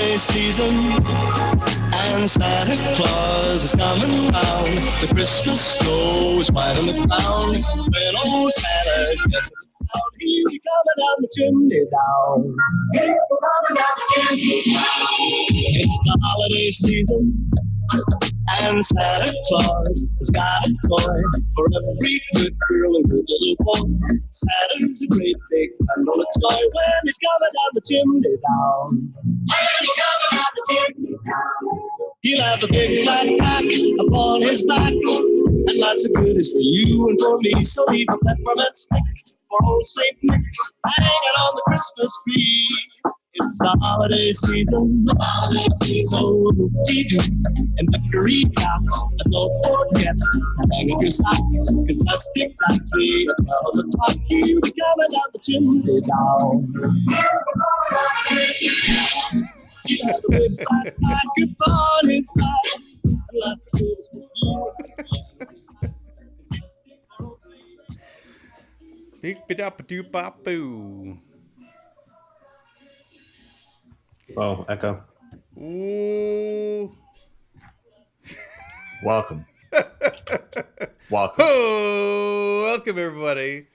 holiday season, and Santa Claus is coming round. The Christmas snow is white on the ground. When old Santa gets out, he's coming down the chimney down. Coming down the chimney down. It's the holiday season, and Santa Claus has got a toy for every good girl and good little boy. Santa's a great big bundle of joy when he's coming down the chimney down. When he's coming down the chimney down. He'll have a big fat pack upon his back, and lots of goodies for you and for me. So leave a peppermint stick for old Saint Nick hanging on the Christmas tree. It's the holiday season, so dee-doo and victory-ca. And don't forget to hang up your sock, cause just exactly at 12 o'clock you'll be coming down the chimney down. You have a big fat pack upon his back, and lots of goodies for you. Beep-a-dop-a-doop-bop-boo. Oh, echo. Ooh. Welcome. Oh, welcome everybody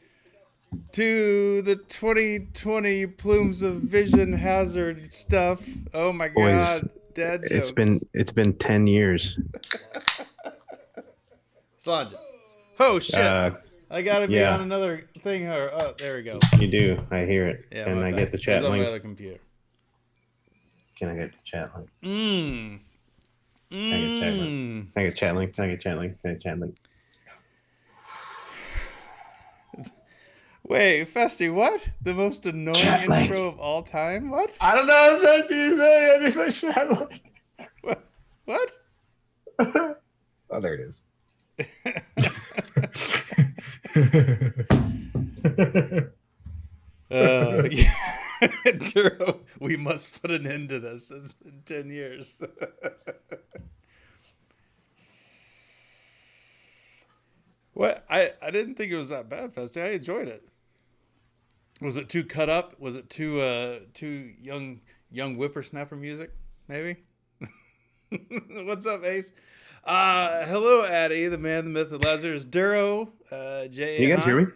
to the 2020 Plumes of Vision Hazard stuff. Oh my Boys, God, dad jokes. It's been 10 years. Slanja. Oh shit! I gotta be yeah. on another thing. Oh, there we go. You do. I hear it. Yeah, Can I get the chat on my link? other computer. Can I get the chat link? Mmm. Can I get chat link? Can I get chat link? Can I get chat link? Can I get chat link? Wait, Festy, what? The most annoying Chat link. intro of all time? What? I don't know if that's you say anything. What? Oh, there it is. Yeah. Duro, we must put an end to this. It's been 10 years. What? I didn't think it was that bad, Festy. I enjoyed it. Was it too cut up? Was it too young whippersnapper music? Maybe. What's up, Ace? Hello, Addy, the man, the myth, the Lazarus. Duro, J. Can you guys hear me?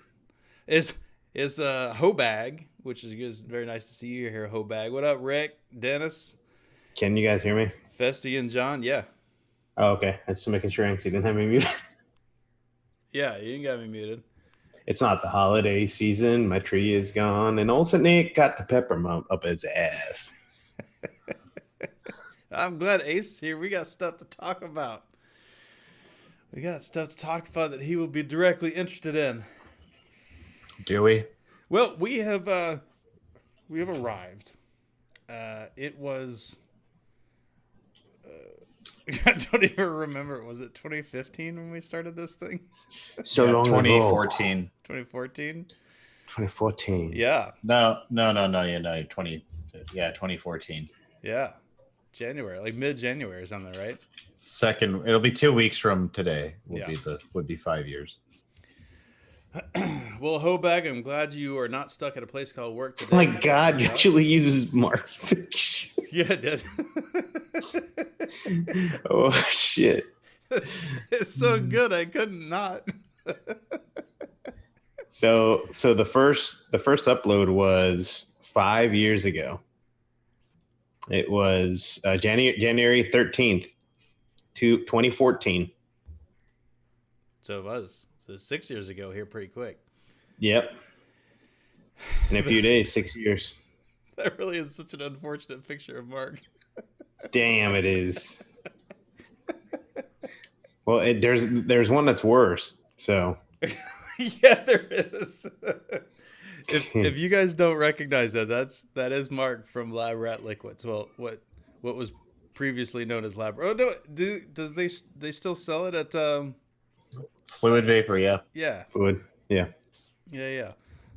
Is Hobag, which is very nice to see you here, Hobag. What up, Rick, Dennis? Can you guys hear me? Festy and John, yeah. Oh, okay. I'm just making sure you didn't have me muted. Yeah, you didn't got me muted. It's not the holiday season. My tree is gone. And old St. Nick got the peppermint up his ass. I'm glad Ace is here. We got stuff to talk about. We got stuff to talk about that he will be directly interested in. Do we? Well, we have arrived. It was I don't even remember. Was it 2015 when we started this thing? So long 2014. ago. 2014? 2014. Yeah. No. Yeah, 2014. Yeah. January, like mid-January or something, right? It'll be 2 weeks from today. Yeah. Would be 5 years. Well, Hobag, I'm glad you are not stuck at a place called work today. Oh my God, you actually uses Mark's picture. Yeah, it did. Oh shit. It's so good I couldn't not. So the first upload was 5 years ago. It was January 13th, 2014. So it was. So 6 years ago here pretty quick. Yep. In a few days, 6 years. That really is such an unfortunate picture of Mark. Damn, it is. Well, there's one that's worse. So Yeah, there is. If you guys don't recognize that is Mark from Lab Rat Liquids. Well, what was previously known as Lab. Oh no, does they still sell it at Fluid vapor, yeah. Yeah. Fluid, yeah.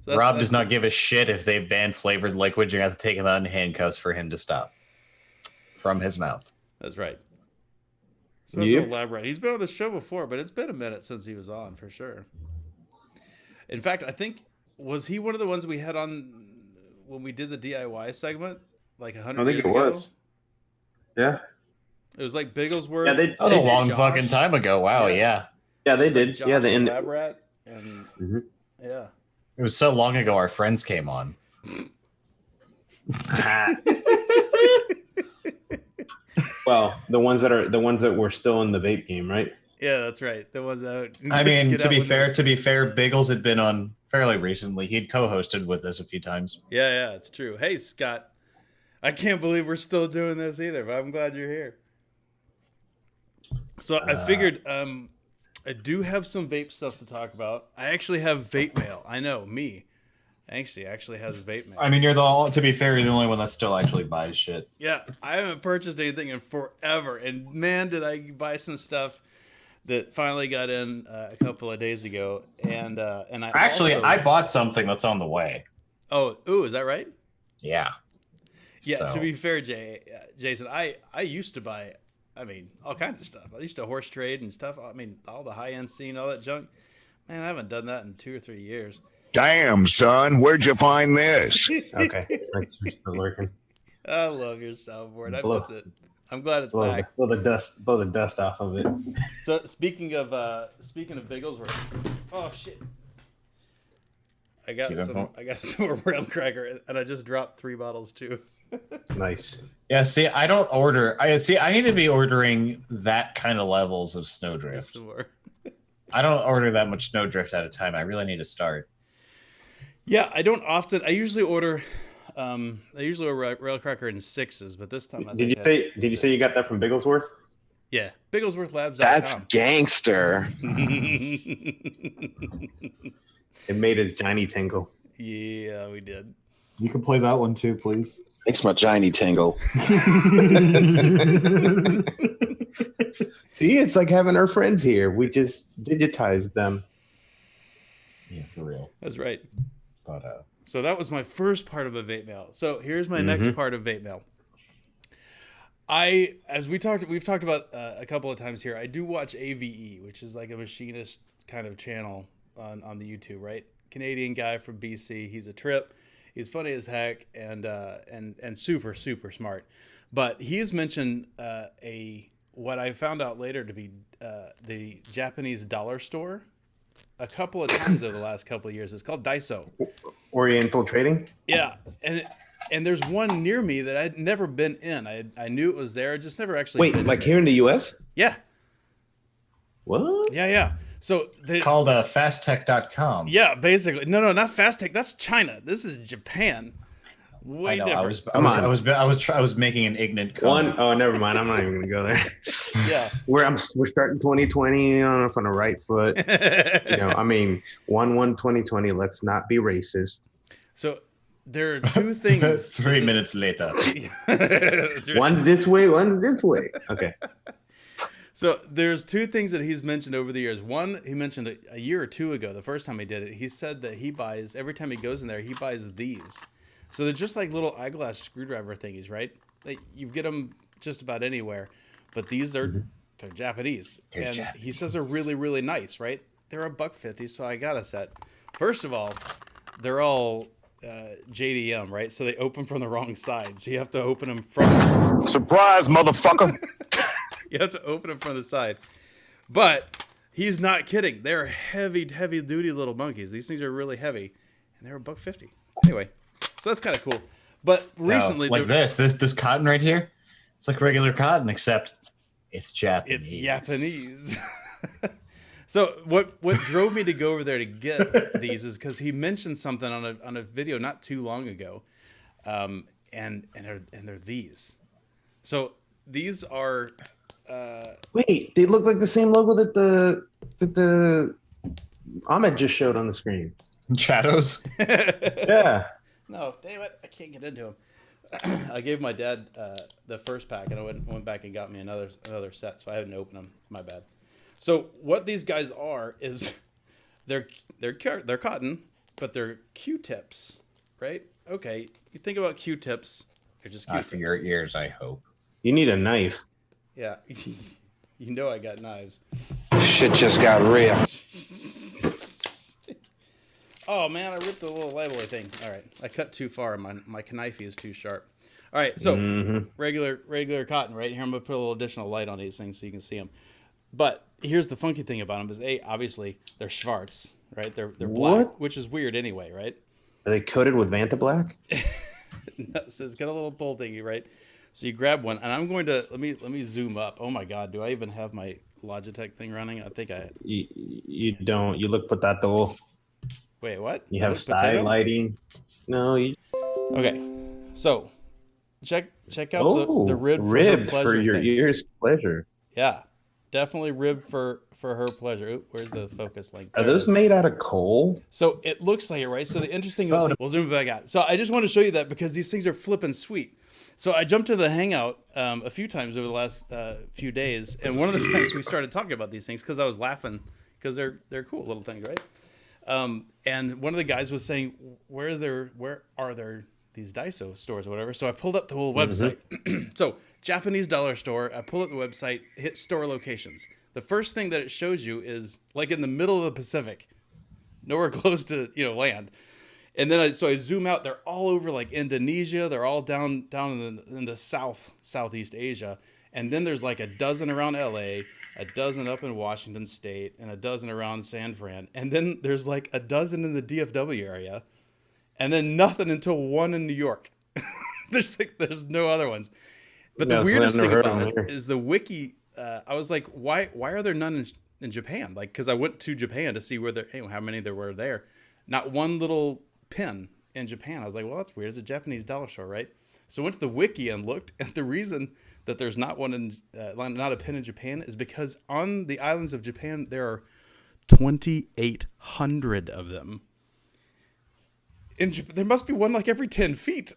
So Rob does not give a shit if they ban flavored liquids. You're going to have to take him out in handcuffs for him to stop from his mouth. That's right. So that's Yep. old Lab Rat. He's been on the show before, but it's been a minute since he was on for sure. In fact, I think, was he one of the ones we had on when we did the DIY segment like 100 years ago? I think it was. Yeah. It was like Bigglesworth. Yeah, That was a long Josh. fucking time ago. Wow, Yeah. Yeah, they It was like did. Josh Yeah, they and ended. Lab Rat, and Mhm. yeah. It was so long ago our friends came on. Well, the ones that were still in the vape game, right? Yeah, that's right. The ones that I mean, get to out be when fair, Biggles had been on fairly recently. He'd co-hosted with us a few times. Yeah, it's true. Hey, Scott. I can't believe we're still doing this either, but I'm glad you're here. So I figured I do have some vape stuff to talk about. I actually have vape mail. I know, me. Actually has vape mail. I mean, to be fair, you're the only one that still actually buys shit. Yeah, I haven't purchased anything in forever, and man, did I buy some stuff that finally got in a couple of days ago. And I bought something that's on the way. Is that right? Yeah. Yeah. So. To be fair, Jason, I used to buy, all kinds of stuff. I used to horse trade and stuff. I mean, all the high end scene, all that junk. Man, I haven't done that in 2 or 3 years. Damn, son, where'd you find this? Okay, thanks for still working. I love your soundboard. I miss it. I'm glad it's back. Blow the dust off of it. So speaking of Bigglesworth, oh shit! I got some rail cracker, and I just dropped 3 bottles too. Nice. Yeah. See, I don't order. I need to be ordering that kind of levels of Snowdrift. I don't order that much Snowdrift at a time. I really need to start. Yeah, I don't often. I usually order rail cracker in 6s, but this time Did you say you got that from Bigglesworth? Yeah, Bigglesworthlabs.com. That's gangster. It made his Johnny tingle. Yeah, we did. You can play that one too, please. Makes my Johnny tingle. See, it's like having our friends here. We just digitized them. Yeah, for real. That's right. But so that was my first part of a vape mail. So here's my next part of vape mail. We've talked about a couple of times here. I do watch AVE, which is like a machinist kind of channel on the YouTube, right? Canadian guy from BC. He's a trip. He's funny as heck and super, super smart. But he's mentioned what I found out later to be the Japanese dollar store a couple of times over the last couple of years. It's called Daiso. Oriental Trading? Yeah. And there's one near me that I'd never been in. I knew it was there. I just never actually been like here in the US? Yeah. What? Yeah. So called fasttech.com. Yeah, basically. No, not Fasttech. That's China. This is Japan. Way different. I was making an ignorant comment. Oh, never mind. I'm not even gonna go there. Yeah. We're starting 2020 on the right foot. 1/1/2020. Let's not be racist. So there are 2 things. 3 minutes later. One's this way, one's this way. Okay. So there's 2 things that he's mentioned over the years. One, he mentioned a year or 2 ago, the first time he did it, he said that he buys, every time he goes in there, he buys these. So they're just like little eyeglass screwdriver thingies, right? You get them just about anywhere. But these they're Japanese. He says they're really, really nice, right? They're $1.50, so I got a set. First of all, they're all JDM, right? So they open from the wrong side. So you have to open them from... Surprise, motherfucker. You have to open them from the side. But he's not kidding. They're heavy, heavy duty little monkeys. These things are really heavy. And they're $1.50. Anyway, so that's kind of cool. But recently... this cotton right here, it's like regular cotton, except it's Japanese. It's Japanese. So what drove me to go over there to get these is because he mentioned something on a video not too long ago. And they're these. So these are... Wait, they look like the same logo that the Ahmed just showed on the screen. Shadows? Yeah. No, damn it, I can't get into them. I gave my dad the first pack, and I went back and got me another set, so I hadn't opened them. My bad. So what these guys are is they're cotton, but they're Q-tips, right? Okay, you think about Q-tips, they're just Q-tips. Not for your ears, I hope. You need a knife. Yeah, you know I got knives. Shit just got real. Oh man, I ripped the little label thing. All right, I cut too far. My knife is too sharp. All right, so Mhm. regular cotton, right here. I'm gonna put a little additional light on these things so you can see them. But here's the funky thing about them is obviously they're Schwarz, right? They're black, What? which is weird anyway, right? Are they coated with Vanta Black? So it's got a little pull thingy, right? So you grab one, and I'm going to let me zoom up. Oh my God, do I even have my Logitech thing running? I think I. You don't. You look potato. Wait, what? You I have look side potato? lighting. No, you. Okay, so check out Oh, the rib for her ribbed pleasure for your thing. ears' pleasure. Yeah, definitely rib for her pleasure. Oop, where's the focus link? Are There it those is. made out of coal? So it looks like it, right? So the interesting Oh, thing, we'll zoom it back out. So I just want to show you that because these things are flipping sweet. So I jumped to the Hangout a few times over the last few days, and one of the times we started talking about these things because I was laughing because they're cool little things, right? And one of the guys was saying, where are there these Daiso stores or whatever? So I pulled up the whole website. So Japanese dollar store. I pull up the website, hit store locations. The first thing that it shows you is like in the middle of the Pacific, nowhere close to land. And then I zoom out. They're all over like Indonesia. They're all down in the Southeast Asia. And then there's like a dozen around LA, a dozen up in Washington State, and a dozen around San Fran. And then there's like a dozen in the DFW area, and then nothing until one in New York. there's no other ones. But the weirdest thing about it is the wiki. I was like, why are there none in Japan? Like, because I went to Japan to see how many there were there. Not one little pin in Japan. I was like, well, that's weird. It's a Japanese dollar store, right? So I went to the wiki and looked, and the reason that there's not not a pin in Japan is because on the islands of Japan there are 2,800 of them. In Japan, there must be one like every 10 feet.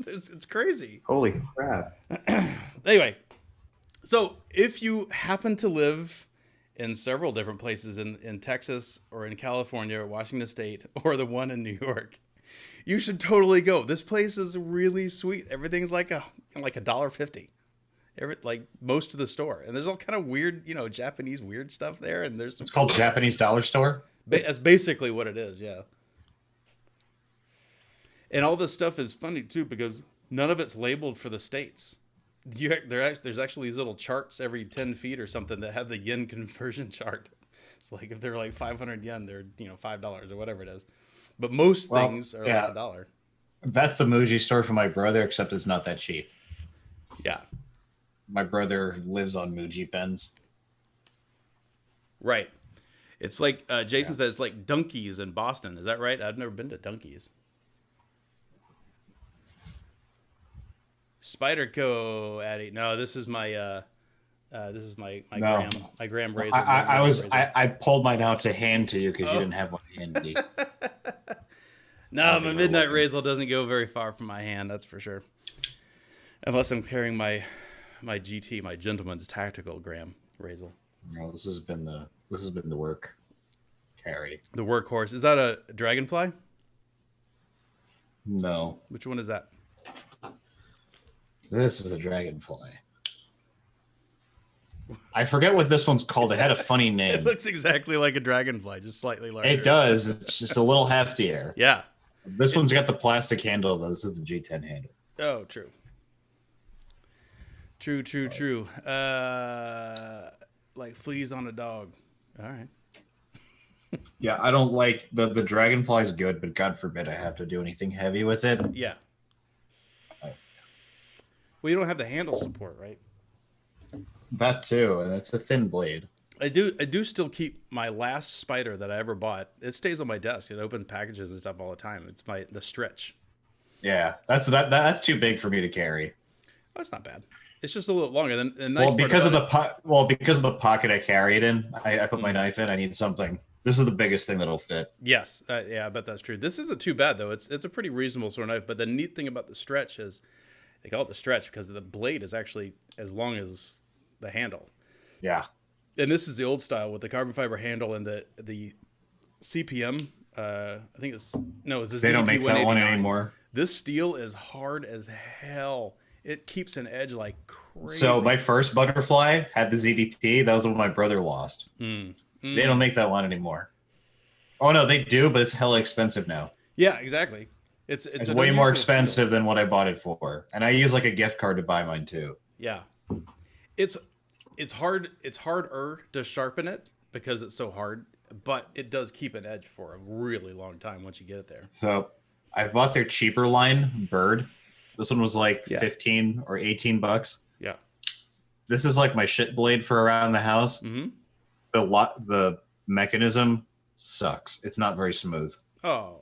It's crazy. Holy crap! Anyway, so if you happen to live in several different places in Texas or in California or Washington State or the one in New York, you should totally go. This place is really sweet. Everything's like $1.50. Like most of the store, and there's all kind of weird, Japanese weird stuff there. And it's called Japanese dollar store. That's basically what it is, yeah. And all this stuff is funny too because none of it's labeled for the states. There's actually these little charts every 10 feet or something that have the yen conversion chart. It's like if they're like 500 yen, they're $5 or whatever it is. But most things are like $1. That's the Muji store for my brother, except it's not that cheap. Yeah. My brother lives on Muji pens. Right. It's like Jason says, like Dunkies in Boston. Is that right? I've never been to Dunkies. Spyderco Addy. No, this is my gram razor. I pulled mine out to hand to you because you didn't have one handy. No, my midnight razor doesn't go very far from my hand, that's for sure. Unless I'm carrying my GT, my gentleman's tactical gram razor. No, this has been the work carry. The workhorse. Is that a Dragonfly? No. Which one is that? This is a Dragonfly. I forget what this one's called. It had a funny name. It looks exactly like a Dragonfly, just slightly larger. It does. It's just a little heftier. Yeah. This one's got the plastic handle, though. This is the G10 handle. Oh, true. True. Like fleas on a dog. All right. Yeah, I don't like the Dragonfly's good, but God forbid I have to do anything heavy with it. Yeah. Well, you don't have the handle support, right? That too, and it's a thin blade. I do still keep my last spider that I ever bought. It stays on my desk. It opens packages and stuff all the time. It's the Stretch. Yeah, that's too big for me to carry. Oh, that's not bad. It's just a little longer than because of the pocket I carry it in. I put my knife in. I need something. This is the biggest thing that'll fit. Yes, yeah, I bet that's true. This isn't too bad though. It's a pretty reasonable sort of knife. But the neat thing about the Stretch is they call it the Stretch because the blade is actually as long as the handle. Yeah. And this is the old style with the carbon fiber handle and the CPM. I think it's the they don't make that one anymore. This steel is hard as hell. It keeps an edge like crazy. So my first butterfly had the ZDP. That was the one my brother lost. They don't make that one anymore. Oh no, they do, but it's hella expensive now. Yeah, exactly. It's an way more unusual expensive steel. than what I bought it for, and I use like a gift card to buy mine too. Yeah, it's hard. It's harder to sharpen it because it's so hard, but it does keep an edge for a really long time once you get it there. So I bought their cheaper line, Bird. This one was like Yeah. 15 or 18 bucks. Yeah. This is like my shit blade for around the house. Mm-hmm. The mechanism sucks. It's not very smooth. Oh.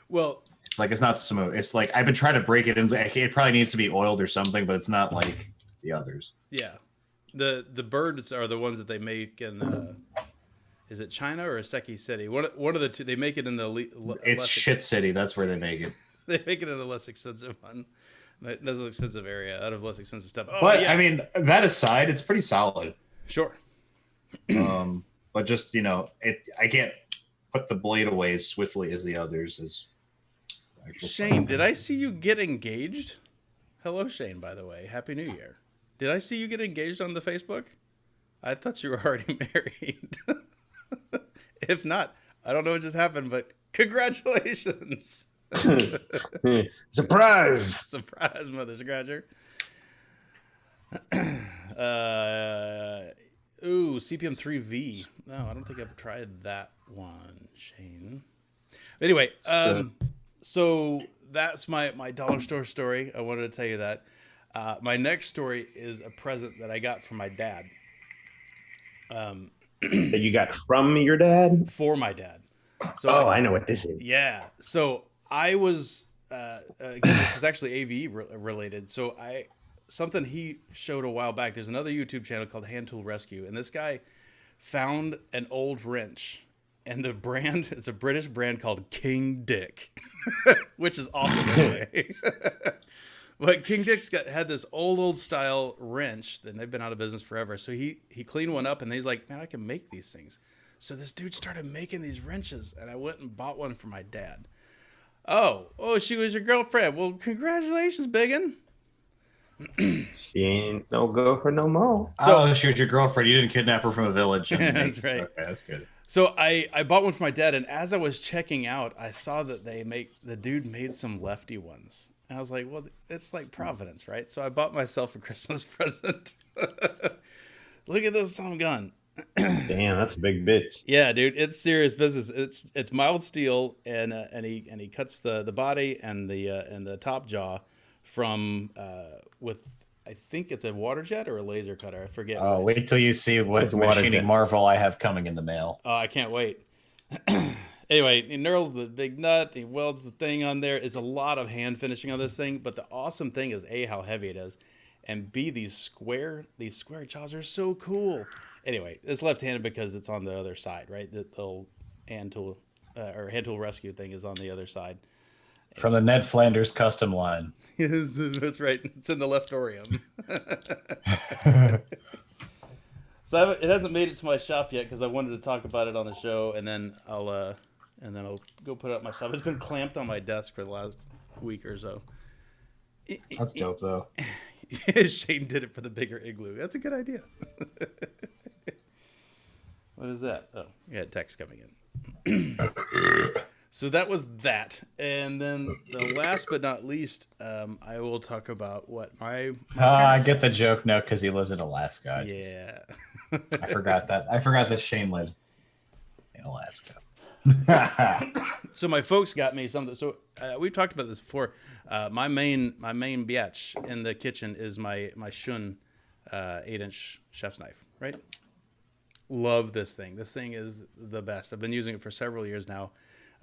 Well, It's not smooth. It's like I've been trying to break it into. It probably needs to be oiled or something, but it's not like the others. yeah. The birds are the ones that they make in. Is it China or Seki City? One of the two. They make it in the. It's Shit City. That's where they make it. They make it in a less expensive one, less expensive area, out of less expensive stuff. Oh, But yeah. I mean, that aside, it's pretty solid. Sure. But just I can't put the blade away as swiftly as the others. Shane, did I see you get engaged? Hello, Shane. By the way, Happy New Year. Did I see you get engaged on the Facebook? I thought you were already married. If not, I don't know what just happened, but congratulations. Surprise! Surprise, Mother Scratcher. CPM 3V. No, I don't think I've tried that one, Shane. Anyway, so that's my dollar store story. I wanted to tell you that. My next story is a present that I got from my dad. That you got from your dad? For my dad. So I know what this is. Yeah. So I was again, this is actually AVE related. So something he showed a while back. There's another YouTube channel called Hand Tool Rescue, and this guy found an old wrench, and the brand it's a British brand called King Dick, which is awesome anyway. But King Dick's had this old style wrench, and they've been out of business forever. So he cleaned one up, and he's like, man, I can make these things. So this dude started making these wrenches, and I went and bought one for my dad. Oh, she was your girlfriend. Well, congratulations, biggin. She ain't no go for no more. So she was your girlfriend. You didn't kidnap her from a village. That's right. Okay, that's good. So I bought one for my dad, and as I was checking out, I saw that the dude made some lefty ones. And I was like, well, it's like Providence, right? So I bought myself a Christmas present. Look at this some gun. Damn, that's a big bitch. Yeah, dude, it's serious business. It's mild steel, and he cuts the body and the top jaw from with, I think it's a water jet or a laser cutter. I forget. Oh, wait till you see what It's a water machining jet. marvel I have coming in the mail. Oh, I can't wait. Anyway, he knurls the big nut. He welds the thing on there. It's a lot of hand finishing on this thing, but the awesome thing is A, how heavy it is, and B, these square jaws are so cool. Anyway, it's left-handed because it's on the other side, right? The little hand tool rescue thing is on the other side. From the Ned Flanders custom line. That's right. It's in the leftorium. So it hasn't made it to my shop yet because I wanted to talk about it on the show, and then I'll go put it up my shop. It's been clamped on my desk for the last week or so. That's dope, though. Shane did it for the bigger igloo. That's a good idea. What is that? Oh, yeah, text coming in. So that was that, and then the last but not least, I will talk about what my I get the joke now because he lives in Alaska. yeah. I forgot that. I forgot that Shane lives in Alaska. So my folks got me something. So we've talked about this before. My main biatch in the kitchen is my Shun 8-inch chef's knife. Right. Love this thing. This thing is the best. I've been using it for several years now.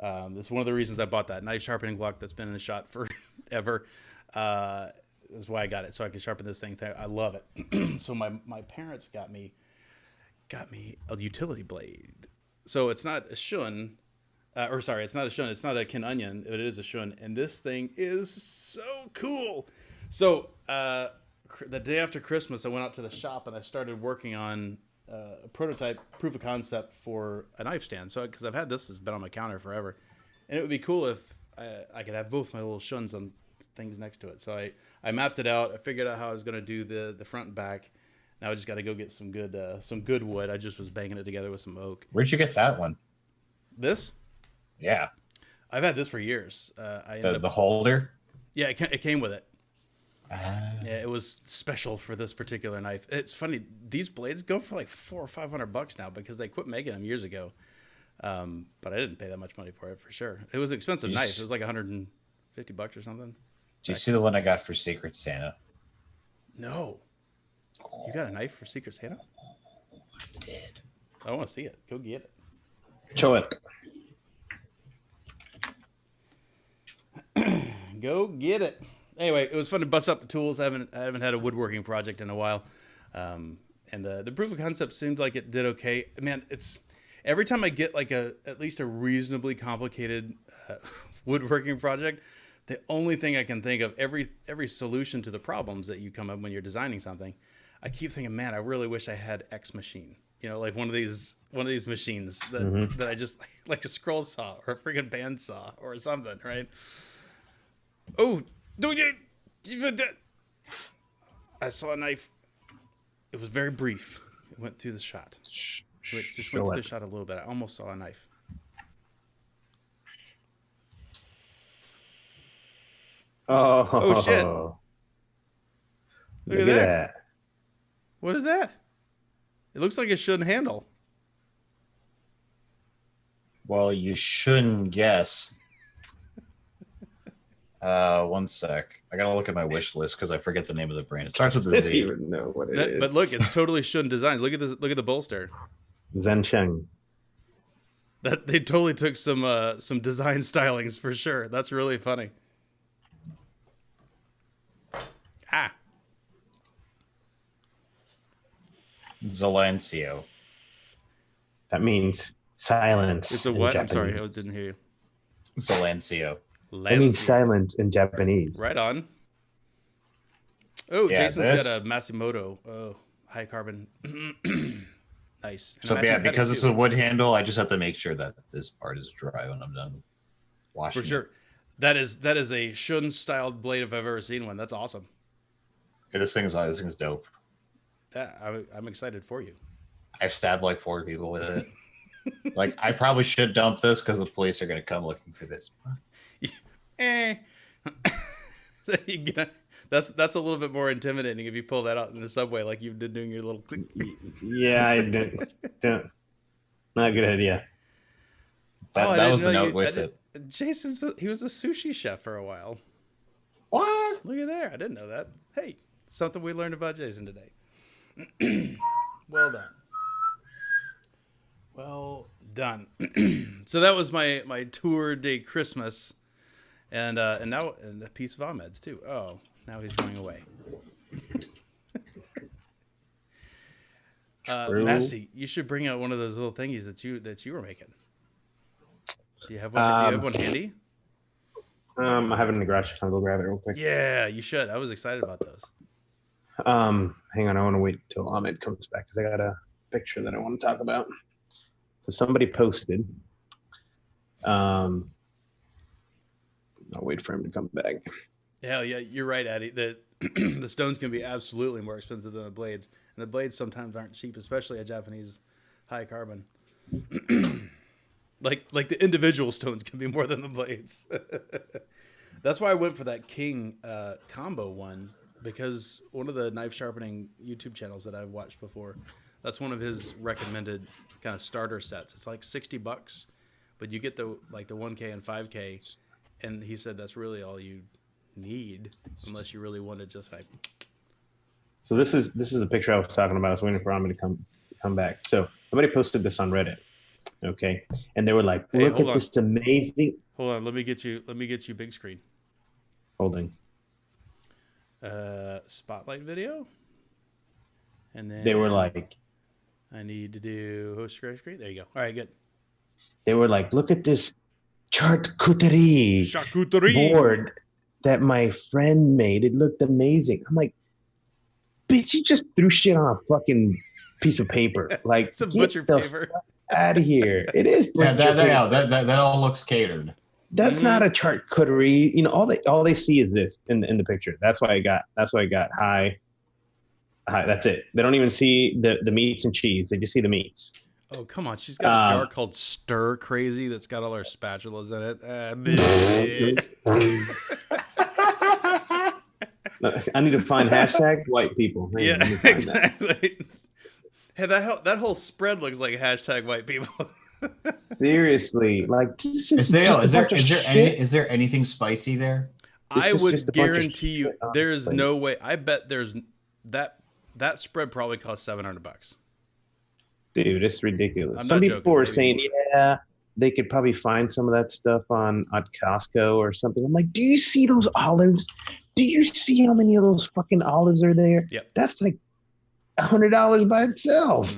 That's one of the reasons I bought that knife sharpening block that's been in the shop forever. That's why I got it, so I can sharpen this thing. I love it. So my parents got me a utility blade. So it's not a Shun, it's not a Shun. It's not a Kin Onion. It is a Shun, and this thing is so cool. So the day after Christmas, I went out to the shop and I started working on a prototype proof of concept for a knife stand. So because I've had this has been on my counter forever, and it would be cool if I could have both my little Shuns on things next to it. So I mapped it out. I figured out how I was going to do the front and back. Now I just got to go get some good wood. I just was banging it together with some oak. Where'd you get that one? This? Yeah. I've had this for years. I ended The up, holder. yeah, it came with it. Ah. Yeah, it was special for this particular knife. It's funny; these blades go for like $400 or $500 now because they quit making them years ago. But I didn't pay that much money for it for sure. It was an expensive knife. It was like $150 or something. Do you see the one I got for Secret Santa? No, you got a knife for Secret Santa? I did. I want to see it. Go get it. Show it. Go get it. Anyway, it was fun to bust up the tools. I haven't had a woodworking project in a while, and the proof of concept seemed like it did okay. Man, it's every time I get like at least a reasonably complicated woodworking project, the only thing I can think of every solution to the problems that you come up when you're designing something, I keep thinking, man, I really wish I had X machine. You know, like one of these machines that I just like a scroll saw or a freaking bandsaw or something, right? Oh, I saw a knife. It was very brief. It went through the shot. Just went through the shot a little bit. I almost saw a knife. Oh shit. Look at that. What is that? It looks like it shouldn't handle. Well, you shouldn't guess. One sec. I gotta look at my wish list because I forget the name of the brand. It starts with I a don't Z. even know what it is. But look, it's totally shouldn't design. Look at this. Look at the bolster. Zensheng. That they totally took some design stylings for sure. That's really funny. Ah. Zalencio. That means silence. It's a in what? I'm sorry, I Japanese. didn't hear you. Zalencio. That means silence in Japanese. Right on. Oh, Yeah, Jason's this- got a Masimoto. Oh, high carbon. Nice. And So a yeah, matching because petty, it's too. a wood handle, I just have to make sure that this part is dry when I'm done washing. For sure. That is a Shun styled blade if I've ever seen one. That's awesome. Yeah, this thing's dope. Yeah, I'm excited for you. I've stabbed like 4 people with it. Like I probably should dump this because the police are gonna come looking for this. So that's a little bit more intimidating if you pull that out in the subway like you've been doing your little click. Yeah, I don't. Not a good idea. That was the note with it. He was a sushi chef for a while. What? Look at there. I didn't know that. Hey, something we learned about Jason today. Well done. Well done. So that was my tour de Christmas, and now a piece of Ahmed's too. Oh, now he's going away. Massey, you should bring out one of those little thingies that you were making. Do you have one? Do you have one handy? I have it in the garage. I'll go grab it real quick. Yeah, you should. I was excited about those. Hang on. I want to wait till Ahmed comes back because I got a picture that I want to talk about. So somebody posted. I'll wait for him to come back. Hell yeah, you're right, Addy. The stones can be absolutely more expensive than the blades, and the blades sometimes aren't cheap, especially a Japanese high carbon. like the individual stones can be more than the blades. That's why I went for that King combo one, because one of the knife sharpening YouTube channels that I've watched before, that's one of his recommended kind of starter sets. It's like $60, but you get the 1K and 5K, and he said that's really all you need unless you really want to just like. So this is the picture I was talking about. I was waiting for Ahmed to come back. So somebody posted this on Reddit. Okay. And they were like, Hey, look hold at on. this amazing Hold on, let me get you big screen. holding. Spotlight video, and then They were like, I need to do host screen. There you go. All right, good. look at this charcuterie Charcuterie board that my friend made. It looked amazing. I'm like, bitch, you just threw shit on a fucking piece of paper. Like, Some get butcher the paper. out of here. It is Yeah, butcher paper. that all looks catered. That's not a charcuterie. You know, all they see is this in the picture. That's why I got high. That's it. They don't even see the meats and cheese. They just see the meats. Oh, come on. She's got a jar called Stir Crazy that's got all her spatulas in it. I need to find hashtag white people. Hang on, let me find exactly. Hey, that whole spread looks like hashtag white people. that. Seriously, like this Is there shit. anything spicy there? I is would just a bunch of guarantee you shit, there's honestly. no way. I bet there's that spread probably costs $700. Dude, it's ridiculous. I'm Some not people joking, were maybe saying, more. yeah, they could probably find some of that stuff on at Costco or something. I'm like, do you see those olives? Do you see how many of those fucking olives are there? Yep. That's like $100 by itself.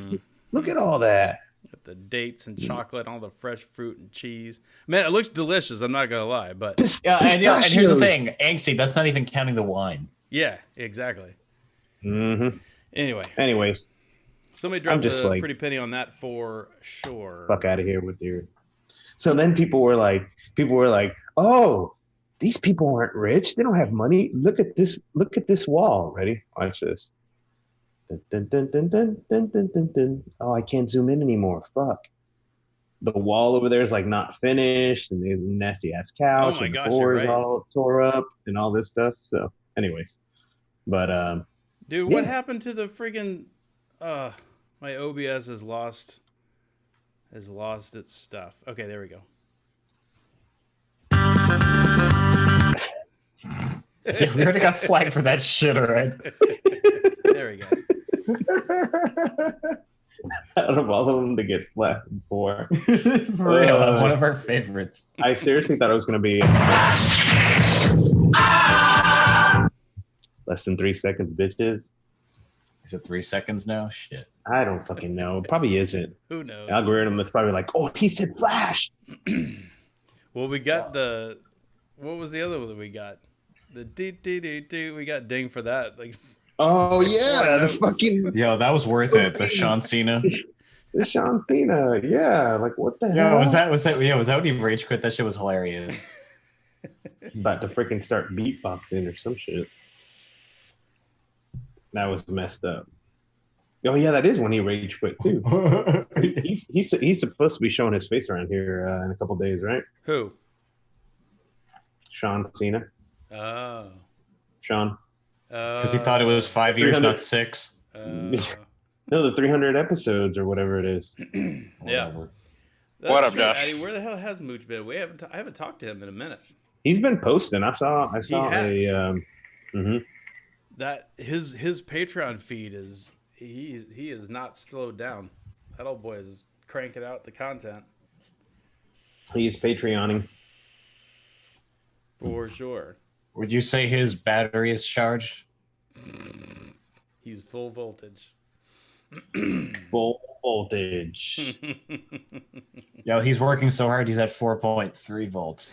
Look at all that. The dates and chocolate, all the fresh fruit and cheese. Man, it looks delicious. I'm not gonna lie, but And here's the thing, Angsty, that's not even counting the wine. yeah, exactly. Mm-hmm. Anyways, somebody dropped a like, pretty penny on that for sure. Fuck out of here with your. So then people were like, oh, these people aren't rich. They don't have money. Look at this wall. Ready? Watch this. Dun, dun, dun, dun, dun, dun, dun, dun, dun. Oh, I can't zoom in anymore. Fuck. The wall over there is like not finished, and there's a nasty ass couch. Oh my and gosh, the floor you're is right. all tore up and all this stuff. So, anyways, but Dude, yeah. what happened to the freaking? My OBS has lost its stuff. Okay, there we go. We already got flagged for that shit, all right? There we go. Out of all of them to get flat for. For real, one of our favorites. I seriously thought it was going to be less than 3 seconds, bitches. Is it 3 seconds now? Shit. I don't fucking know. It probably isn't. Who knows? The algorithm is probably like, oh, he said flash. Well, we got the. What was the other one that we got? The do. We got ding for that. Like. Oh yeah, the fucking Yo, that was worth it. The Sean Cena. the Sean Cena. Yeah, like what the hell? Yo, was that when he rage quit? That shit was hilarious. About to freaking start beatboxing or some shit. That was messed up. Oh yeah, that is when he rage quit too. he's supposed to be showing his face around here in a couple days, right? Who? Sean Cena. Oh. Sean. Because he thought it was 5 years, not 6. No, the 300 episodes or whatever it is. Yeah. What up, true, Josh? Addy, where the hell has Mooch been? I haven't talked to him in a minute. He's been posting. I saw He a That his Patreon feed is he is not slowed down. That old boy is cranking out the content he's Patreoning. for sure. Would you say his battery is charged? He's full voltage. Full voltage. Yo, he's working so hard. He's at 4.3 volts.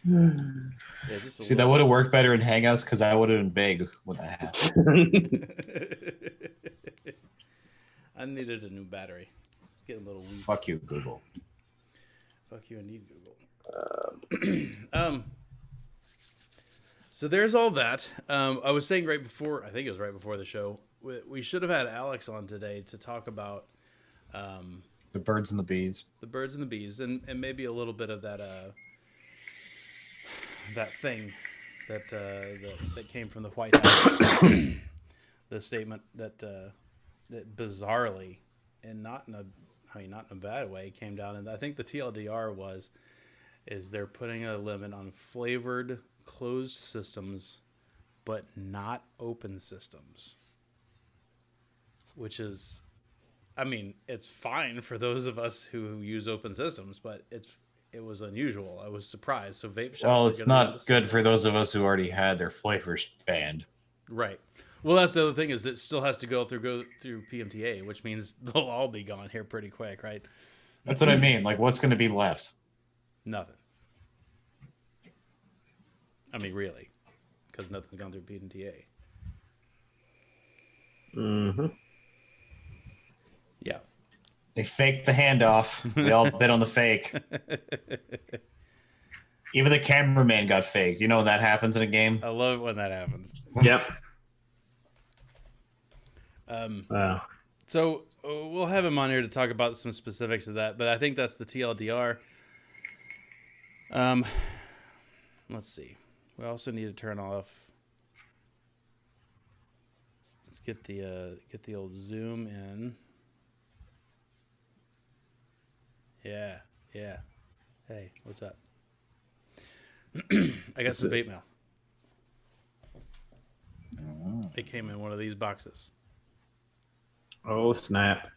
Yeah, just a See, that would have worked better in Hangouts because I would have been big when that happened. I needed a new battery. It's getting a little weak. Fuck you, Google. Fuck you, I need Google. So there's all that. I was saying right before, I think it was right before the show, we should have had Alex on today to talk about The birds and the bees. the birds and the bees, and maybe a little bit of that that thing that came from the White House, the statement that that bizarrely, and not in a bad way, came down. And I think the TLDR is they're putting a limit on flavored closed systems, but not open systems, which is, I mean, it's fine for those of us who use open systems, but it was unusual. I was surprised. So vape shops. Well, are it's gonna not good for those of us who already had their flavors banned. Right. Well, that's the other thing, is it still has to go through PMTA, which means they'll all be gone here pretty quick, right? That's what I mean. Like, what's going to be left? Nothing. I mean, really, because nothing's gone through PMTA. Mm-hmm. Yeah. They faked the handoff. We all bet on the fake. Even the cameraman got faked. You know when that happens in a game? I love it when that happens. Yep. Wow. So we'll have him on here to talk about some specifics of that, but I think that's the TLDR. Let's see. We also need to turn off. Let's get the old zoom in. Yeah. Hey, what's up? I got some vape mail. It came in one of these boxes. Oh, snap.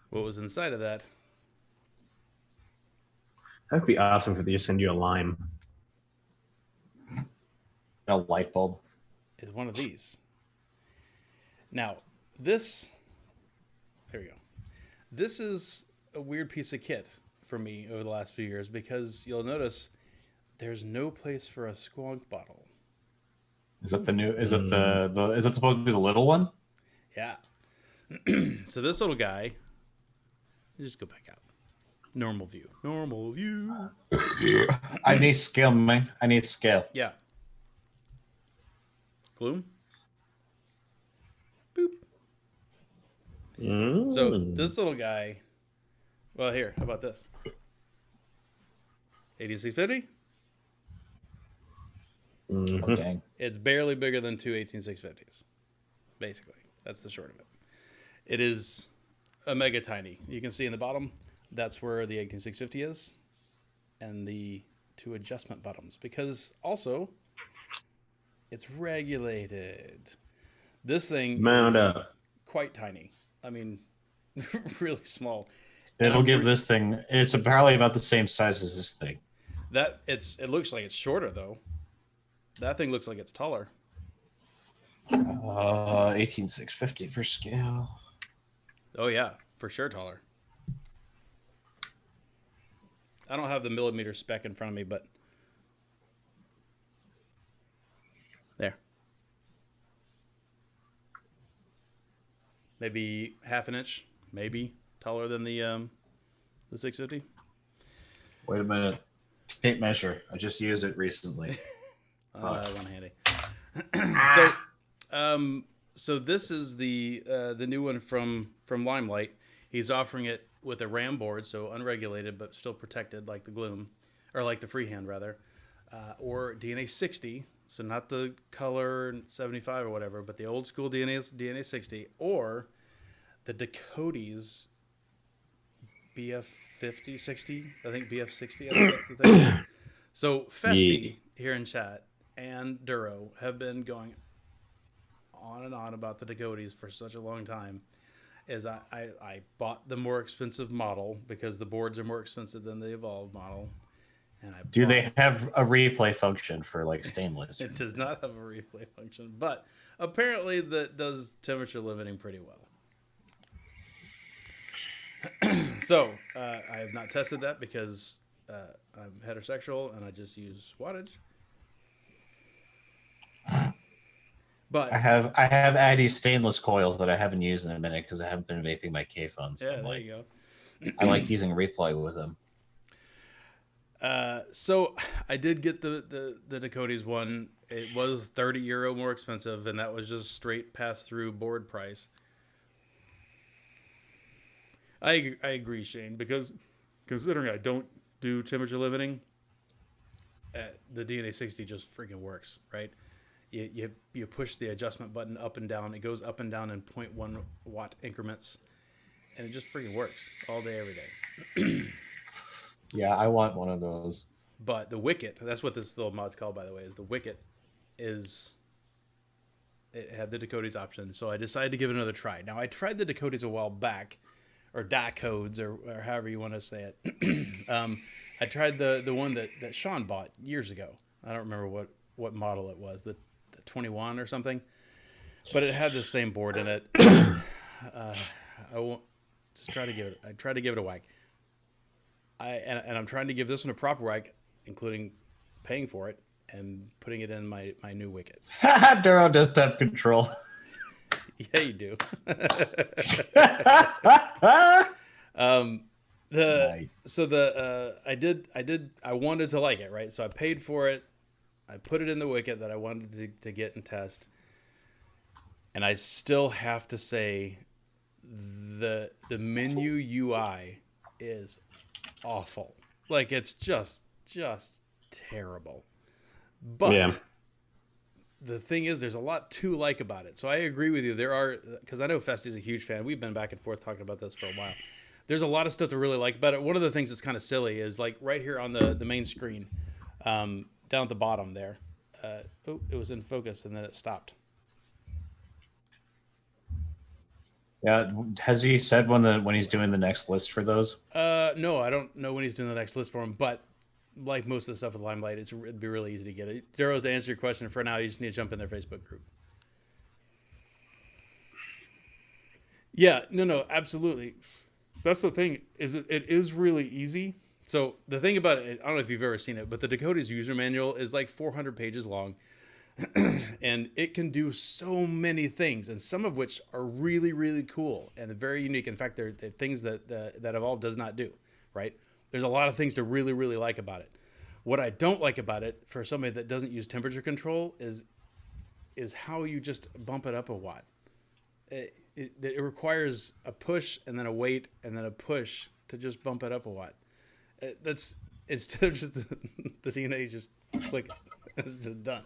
What was inside of that? That'd be awesome if they just send you a lime. A light bulb. Is one of these. Now, there we go. This is a weird piece of kit for me over the last few years because you'll notice there's no place for a squonk bottle. Is that the new? Is it the? Is that supposed to be the little one? Yeah. So this little guy, just go back out. Normal view. I need scale, man. I need scale. Yeah. Gloom. Boop. So this little guy. Well, here. How about this? 8650. Okay. It's barely bigger than two 18650s. Basically, that's the short of it. It is a mega tiny. You can see in the bottom. That's where the 18650 is, and the two adjustment buttons. Because also, it's regulated. This thing Mount is up. quite tiny. I mean, really small. It'll give this thing. It's probably about the same size as this thing. It looks like it's shorter though. That thing looks like it's taller. 18650 for scale. Oh yeah, for sure taller. I don't have the millimeter spec in front of me, but there. Maybe half an inch, maybe taller than the 650. Wait a minute. Tape measure. I just used it recently. One handy. So this is the new one from Limelight. He's offering it with a RAM board, so unregulated but still protected, like the Gloom, or like the Freehand rather, or DNA 60. So not the color 75 or whatever, but the old school DNA 60, or the Dakotas BF 50 60. I think BF 60. I think that's the thing. So Festy here in chat and Duro have been going on and on about the Dakotas for such a long time. Is I bought the more expensive model because the boards are more expensive than the Evolve model. And Do they have a replay function for like stainless? It does not have a replay function, but apparently that does temperature limiting pretty well. So I have not tested that because I'm heterosexual and I just use wattage. But I have Addy's stainless coils that I haven't used in a minute because I haven't been vaping my K phones. Yeah, there you go. I like using replay with them. So I did get the Dakotas one. It was €30 more expensive, and that was just straight pass-through board price. I agree, Shane, because considering I don't do temperature limiting, the DNA 60 just freaking works, right? You push the adjustment button up and down. It goes up and down in 0.1 watt increments, and it just freaking works all day, every day. Yeah, I want one of those. But the Wicket, that's what this little mod's called, by the way, is the Wicket it had the Dakotas option. So I decided to give it another try. Now, I tried the Dakotas a while back, or Dakodes, or however you want to say it. I tried the one that Sean bought years ago. I don't remember what model it was, the 21 or something. But it had the same board in it. I won't just try to give it. I tried to give it a whack. And I'm trying to give this one a proper whack, including paying for it and putting it in my new Wicket. Duro does temp control. Yeah, you do. Nice. I wanted to like it, right? So I paid for it. I put it in the wicket that I wanted to get and test. And I still have to say the menu UI is awful. Like it's just terrible. But Yeah. the thing is, there's a lot to like about it. So I agree with you. There are, because I know Festy's a huge fan. We've been back and forth talking about this for a while. There's a lot of stuff to really like about it. One of the things that's kind of silly is like right here on the main screen, down at the bottom there. It was in focus and then it stopped. Yeah, has he said when he's doing the next list for those? No, I don't know when he's doing the next list for him, but like most of the stuff with Limelight, it'd be really easy to get it. Daryl, to answer your question, for now, you just need to jump in their Facebook group. Yeah, no, absolutely. That's the thing, is it is really easy. So the thing about it, I don't know if you've ever seen it, but the Dakota's user manual is like 400 pages long. And it can do so many things, and some of which are really, really cool and very unique. In fact, they're things that Evolve does not do, right? There's a lot of things to really, really like about it. What I don't like about it, for somebody that doesn't use temperature control, is how you just bump it up a watt. It requires a push and then a wait and then a push to just bump it up a watt. That's instead of just the DNA just click. It's just done,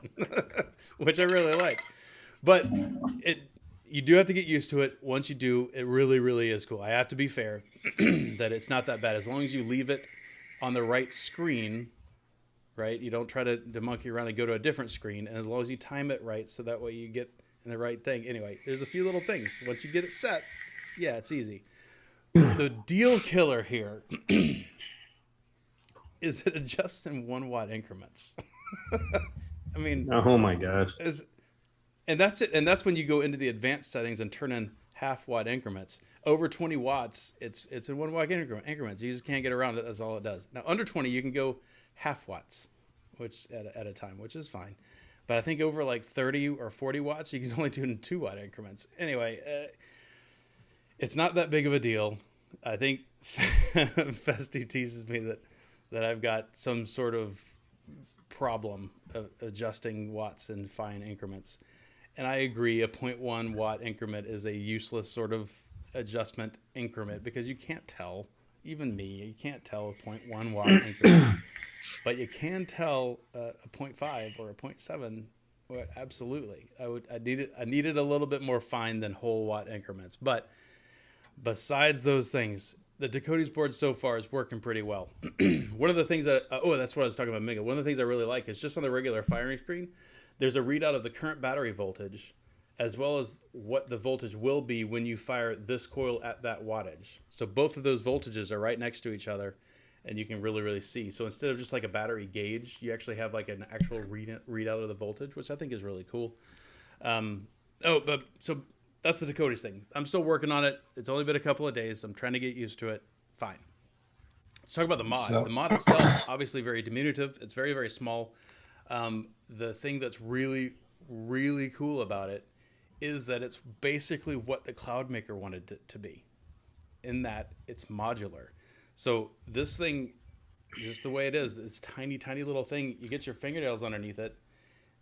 which I really like. But you do have to get used to it. Once you do, it really, really is cool. I have to be fair that it's not that bad. As long as you leave it on the right screen, right? You don't try to monkey around and go to a different screen. And as long as you time it right, so that way you get in the right thing. Anyway, there's a few little things. Once you get it set, yeah, it's easy. The deal killer here is it adjusts in 1 watt increments. I mean, oh my god. And that's it. And that's when you go into the advanced settings and turn in half watt increments. Over 20 watts, it's in 1 watt increments. You just can't get around it. That's all it does. Now, under 20, you can go half watts, which at a time, which is fine. But I think over like 30 or 40 watts, you can only do it in 2 watt increments. Anyway, it's not that big of a deal. I think Festy teases me that I've got some sort of problem of adjusting watts in fine increments. And I agree, a 0.1 watt increment is a useless sort of adjustment increment because you can't tell, even me, you can't tell a 0.1 watt increment. But you can tell a 0.5 or a 0.7. Well, absolutely. I needed a little bit more fine than whole watt increments. But besides those things, the Dakota's board so far is working pretty well. One of the things that, that's what I was talking about, Mingo. One of the things I really like is just on the regular firing screen, there's a readout of the current battery voltage, as well as what the voltage will be when you fire this coil at that wattage. So both of those voltages are right next to each other, and you can really, really see. So instead of just like a battery gauge, you actually have like an actual readout of the voltage, which I think is really cool. So that's the Dakota's thing. I'm still working on it. It's only been a couple of days. I'm trying to get used to it. Fine. Let's talk about the mod. The mod itself, obviously very diminutive. It's very, very small. The thing that's really, really cool about it is that it's basically what the Cloudmaker wanted it to be, in that it's modular. So this thing, just the way it is, it's tiny, tiny little thing. You get your fingernails underneath it,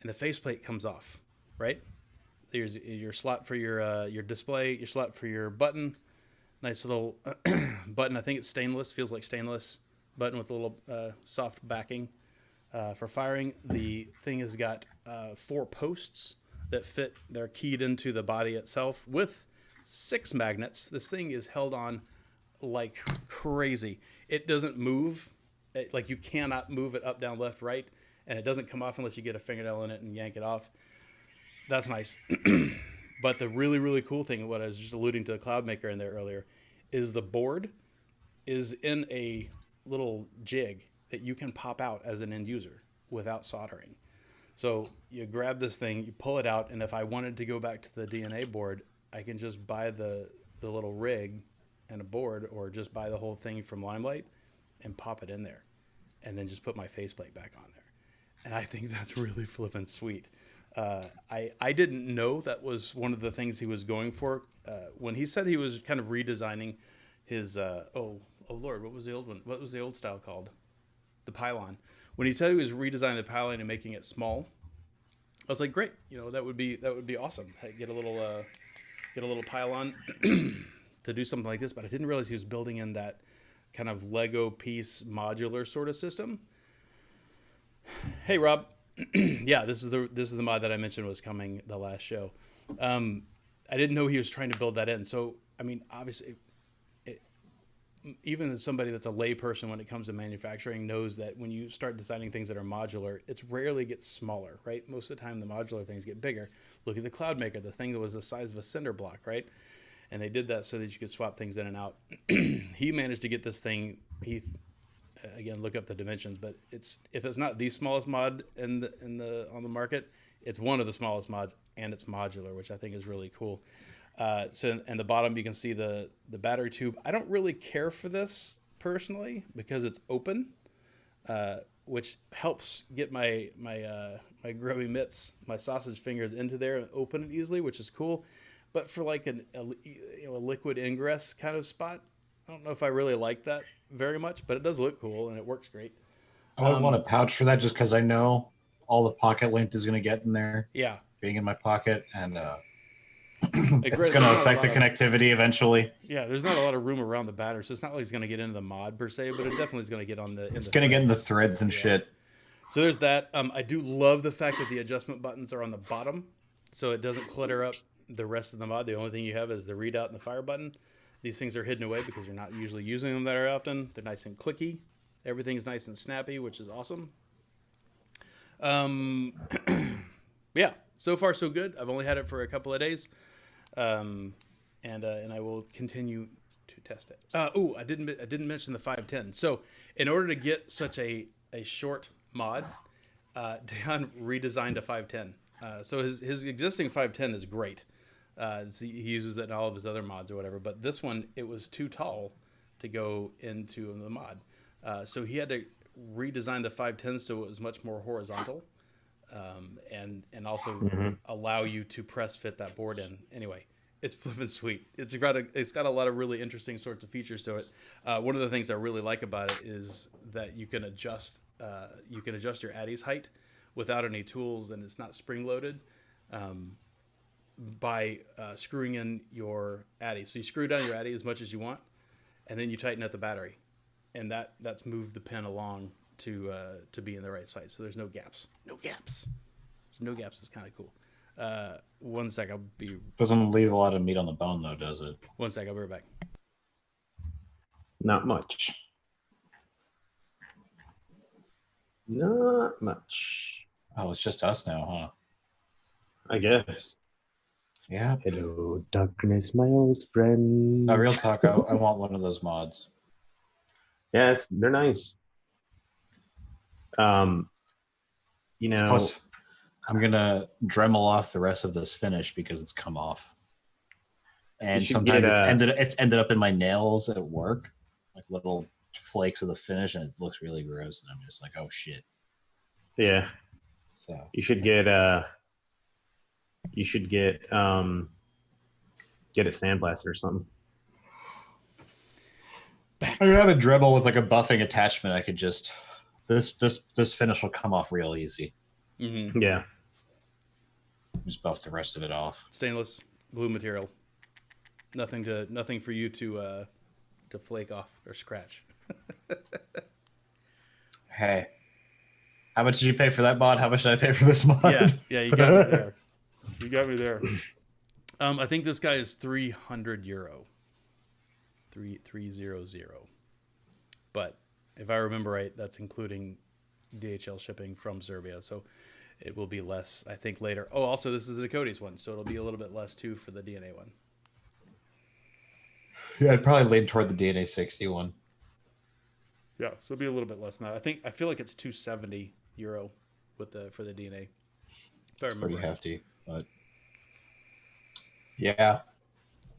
and the faceplate comes off, right? There's your slot for your display, your slot for your button. Nice little button. I think it's stainless. Feels like stainless button with a little soft backing for firing. The thing has got 4 posts that fit. They're keyed into the body itself with 6 magnets. This thing is held on like crazy. It doesn't move. Like you cannot move it up, down, left, right, and it doesn't come off unless you get a fingernail in it and yank it off. That's nice. But the really, really cool thing, what I was just alluding to the Cloudmaker in there earlier, is the board is in a little jig that you can pop out as an end user without soldering. So you grab this thing, you pull it out, and if I wanted to go back to the DNA board, I can just buy the little rig and a board, or just buy the whole thing from Limelight and pop it in there, and then just put my faceplate back on there. And I think that's really flippin' sweet. I didn't know that was one of the things he was going for. When he said he was kind of redesigning his, oh Lord, what was the old one? What was the old style called? The pylon. When he said he was redesigning the pylon and making it small, I was like, great. That would be awesome. Get a little pylon to do something like this. But I didn't realize he was building in that kind of Lego piece modular sort of system. Hey Rob, yeah, this is the mod that I mentioned was coming the last show. I didn't know he was trying to build that in. So I mean, obviously, even as somebody that's a lay person when it comes to manufacturing knows that when you start designing things that are modular, it's rarely gets smaller, right? Most of the time, the modular things get bigger. Look at the Cloudmaker, the thing that was the size of a cinder block, right? And they did that so that you could swap things in and out. He managed to get this thing. Again, look up the dimensions, but if it's not the smallest mod on the market, it's one of the smallest mods, and it's modular, which I think is really cool. So in the bottom, you can see the battery tube. I don't really care for this personally because it's open, which helps get my grubby mitts, my sausage fingers into there and open it easily, which is cool. But for like a liquid ingress kind of spot, I don't know if I really like that very much, but it does look cool and it works great. I would want a pouch for that just because I know all the pocket lint is going to get in there. Yeah. Being in my pocket, and it's going to affect the connectivity eventually. Yeah, there's not a lot of room around the battery, so it's not like it's going to get into the mod per se, but it definitely is going to get on the. It's going to get in the threads and shit. So there's that. I do love the fact that the adjustment buttons are on the bottom, so it doesn't clutter up the rest of the mod. The only thing you have is the readout and the fire button. These things are hidden away because you're not usually using them very often. They're nice and clicky. Everything's nice and snappy, which is awesome. Yeah, so far so good. I've only had it for a couple of days, and I will continue to test it. I didn't mention the 510. So in order to get such a short mod, Dan redesigned a 510. So his existing 510 is great. He uses it in all of his other mods or whatever, but this one, it was too tall to go into the mod. So he had to redesign the 510 so it was much more horizontal, and also allow you to press fit that board in. Anyway, it's flippin' sweet. It's got a lot of really interesting sorts of features to it. One of the things I really like about it is that you can adjust your Addy's height without any tools, and it's not spring loaded. By screwing in your Addy. So you screw down your Addy as much as you want, and then you tighten up the battery. And that's moved the pin along to be in the right size. So there's no gaps. No gaps. There's no gaps. It's kind of cool. 1 sec. I'll be... Doesn't leave a lot of meat on the bone, though, does it? 1 sec. I'll be right back. Not much. Not much. Oh, it's just us now, huh? I guess. Yeah. Hello, darkness, my old friend. Real talk, I want one of those mods. Yes, they're nice. Plus, I'm gonna Dremel off the rest of this finish because it's come off, and sometimes it's ended up in my nails at work, like little flakes of the finish, and it looks really gross. And I'm just like, oh shit. Yeah. So you should get a sandblaster or something. I have a Dremel with like a buffing attachment. I could just this finish will come off real easy. Mm-hmm. Yeah. Just buff the rest of it off. Stainless blue material. Nothing for you to flake off or scratch. Hey, how much did you pay for that mod? How much did I pay for this mod? Yeah, you got me there. You got me there. I think this guy is €300. 300. But if I remember right, that's including DHL shipping from Serbia, so it will be less, I think, later. Oh, also, this is the Cody's one, so it'll be a little bit less, too, for the DNA one. Yeah, I'd probably lean toward the DNA 60 one. Yeah, so it'll be a little bit less now. I feel like it's €270 for the DNA. It's pretty hefty, but yeah.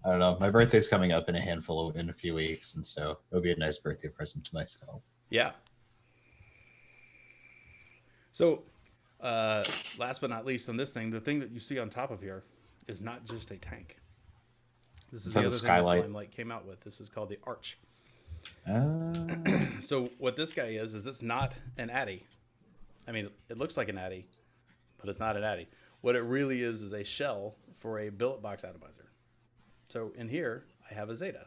I don't know. My birthday's coming up in a few weeks, and so it'll be a nice birthday present to myself. Yeah. So, last but not least on this thing, the thing that you see on top of here is not just a tank. This is the other thing that Limelight came out with. This is called the Arch. So what this guy is it's not an Addy. I mean, it looks like an Addy, but it's not an Addy. What it really is a shell for a billet box atomizer. So in here, I have a Zeta.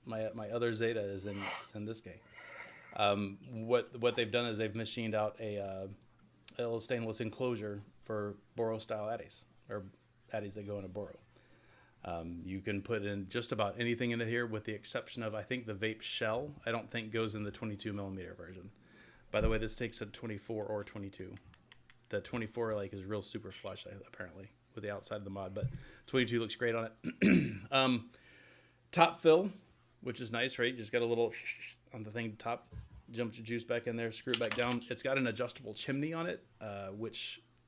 My other Zeta is in this guy. What they've done is they've machined out a little stainless enclosure for Boro style Addies, or Addies that go into Boro. You can put in just about anything into here, with the exception of, I think, the Vape shell. I don't think goes in the 22 millimeter version. By the way, this takes a 24 or 22. The 24 is real super flush, apparently, with the outside of the mod, but 22 looks great on it. Top fill, which is nice, right? You just got a little on the thing top, jump your juice back in there, screw it back down. It's got an adjustable chimney on it,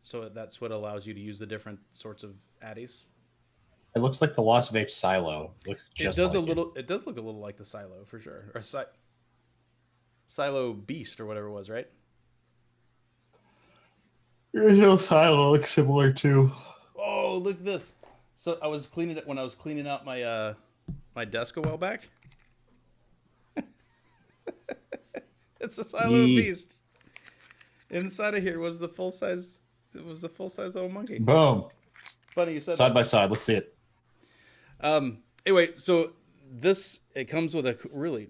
so that's what allows you to use the different sorts of Addies. It looks like the Lost Vape silo. It does look a little like the silo for sure, or silo beast or whatever it was, right? Your silo looks similar too. Oh, look at this! So I was cleaning it when I was cleaning out my my desk a while back. It's a silo beast. Inside of here was the full size. It was the full size little monkey. Boom! Funny you said side that. by side. Let's see it. Anyway, so it comes with a really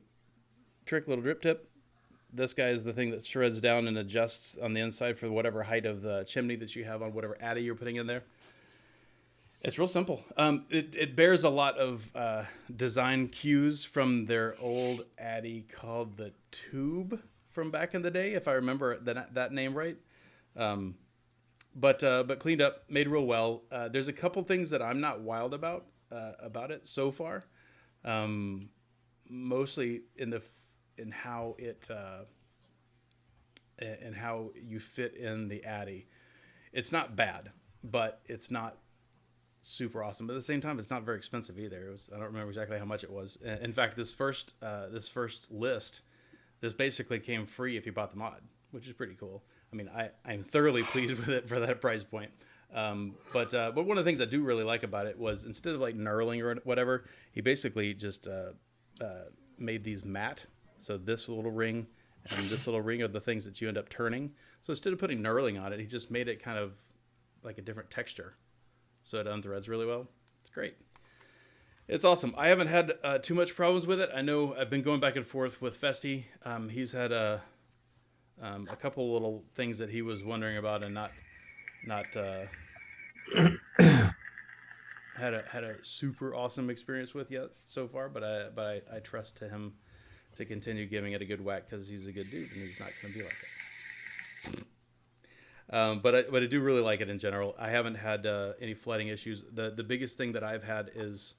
trick little drip tip. This guy is the thing that shreds down and adjusts on the inside for whatever height of the chimney that you have on whatever Addy you're putting in there. It's real simple. It bears a lot of design cues from their old Addy called the Tube from back in the day, if I remember that name right. But cleaned up, made real well. There's a couple things that I'm not wild about it so far. Mostly in how you fit in the Addy. It's not bad, but it's not super awesome. But at the same time, it's not very expensive either. I don't remember exactly how much it was. In fact, this first list, this basically came free if you bought the mod, which is pretty cool. I mean, I'm thoroughly pleased with it for that price point. But one of the things I do really like about it was, instead of knurling or whatever, he basically just made these matte. So this little ring and this little ring are the things that you end up turning. So instead of putting knurling on it, he just made it kind of like a different texture. So it unthreads really well. It's great. It's awesome. I haven't had too much problems with it. I know I've been going back and forth with Festy. He's had a couple little things that he was wondering about and not had a super awesome experience with yet so far. But I trust to him to continue giving it a good whack, because he's a good dude and he's not going to be like that. But I do really like it in general. I haven't had any flooding issues. The biggest thing that I've had is,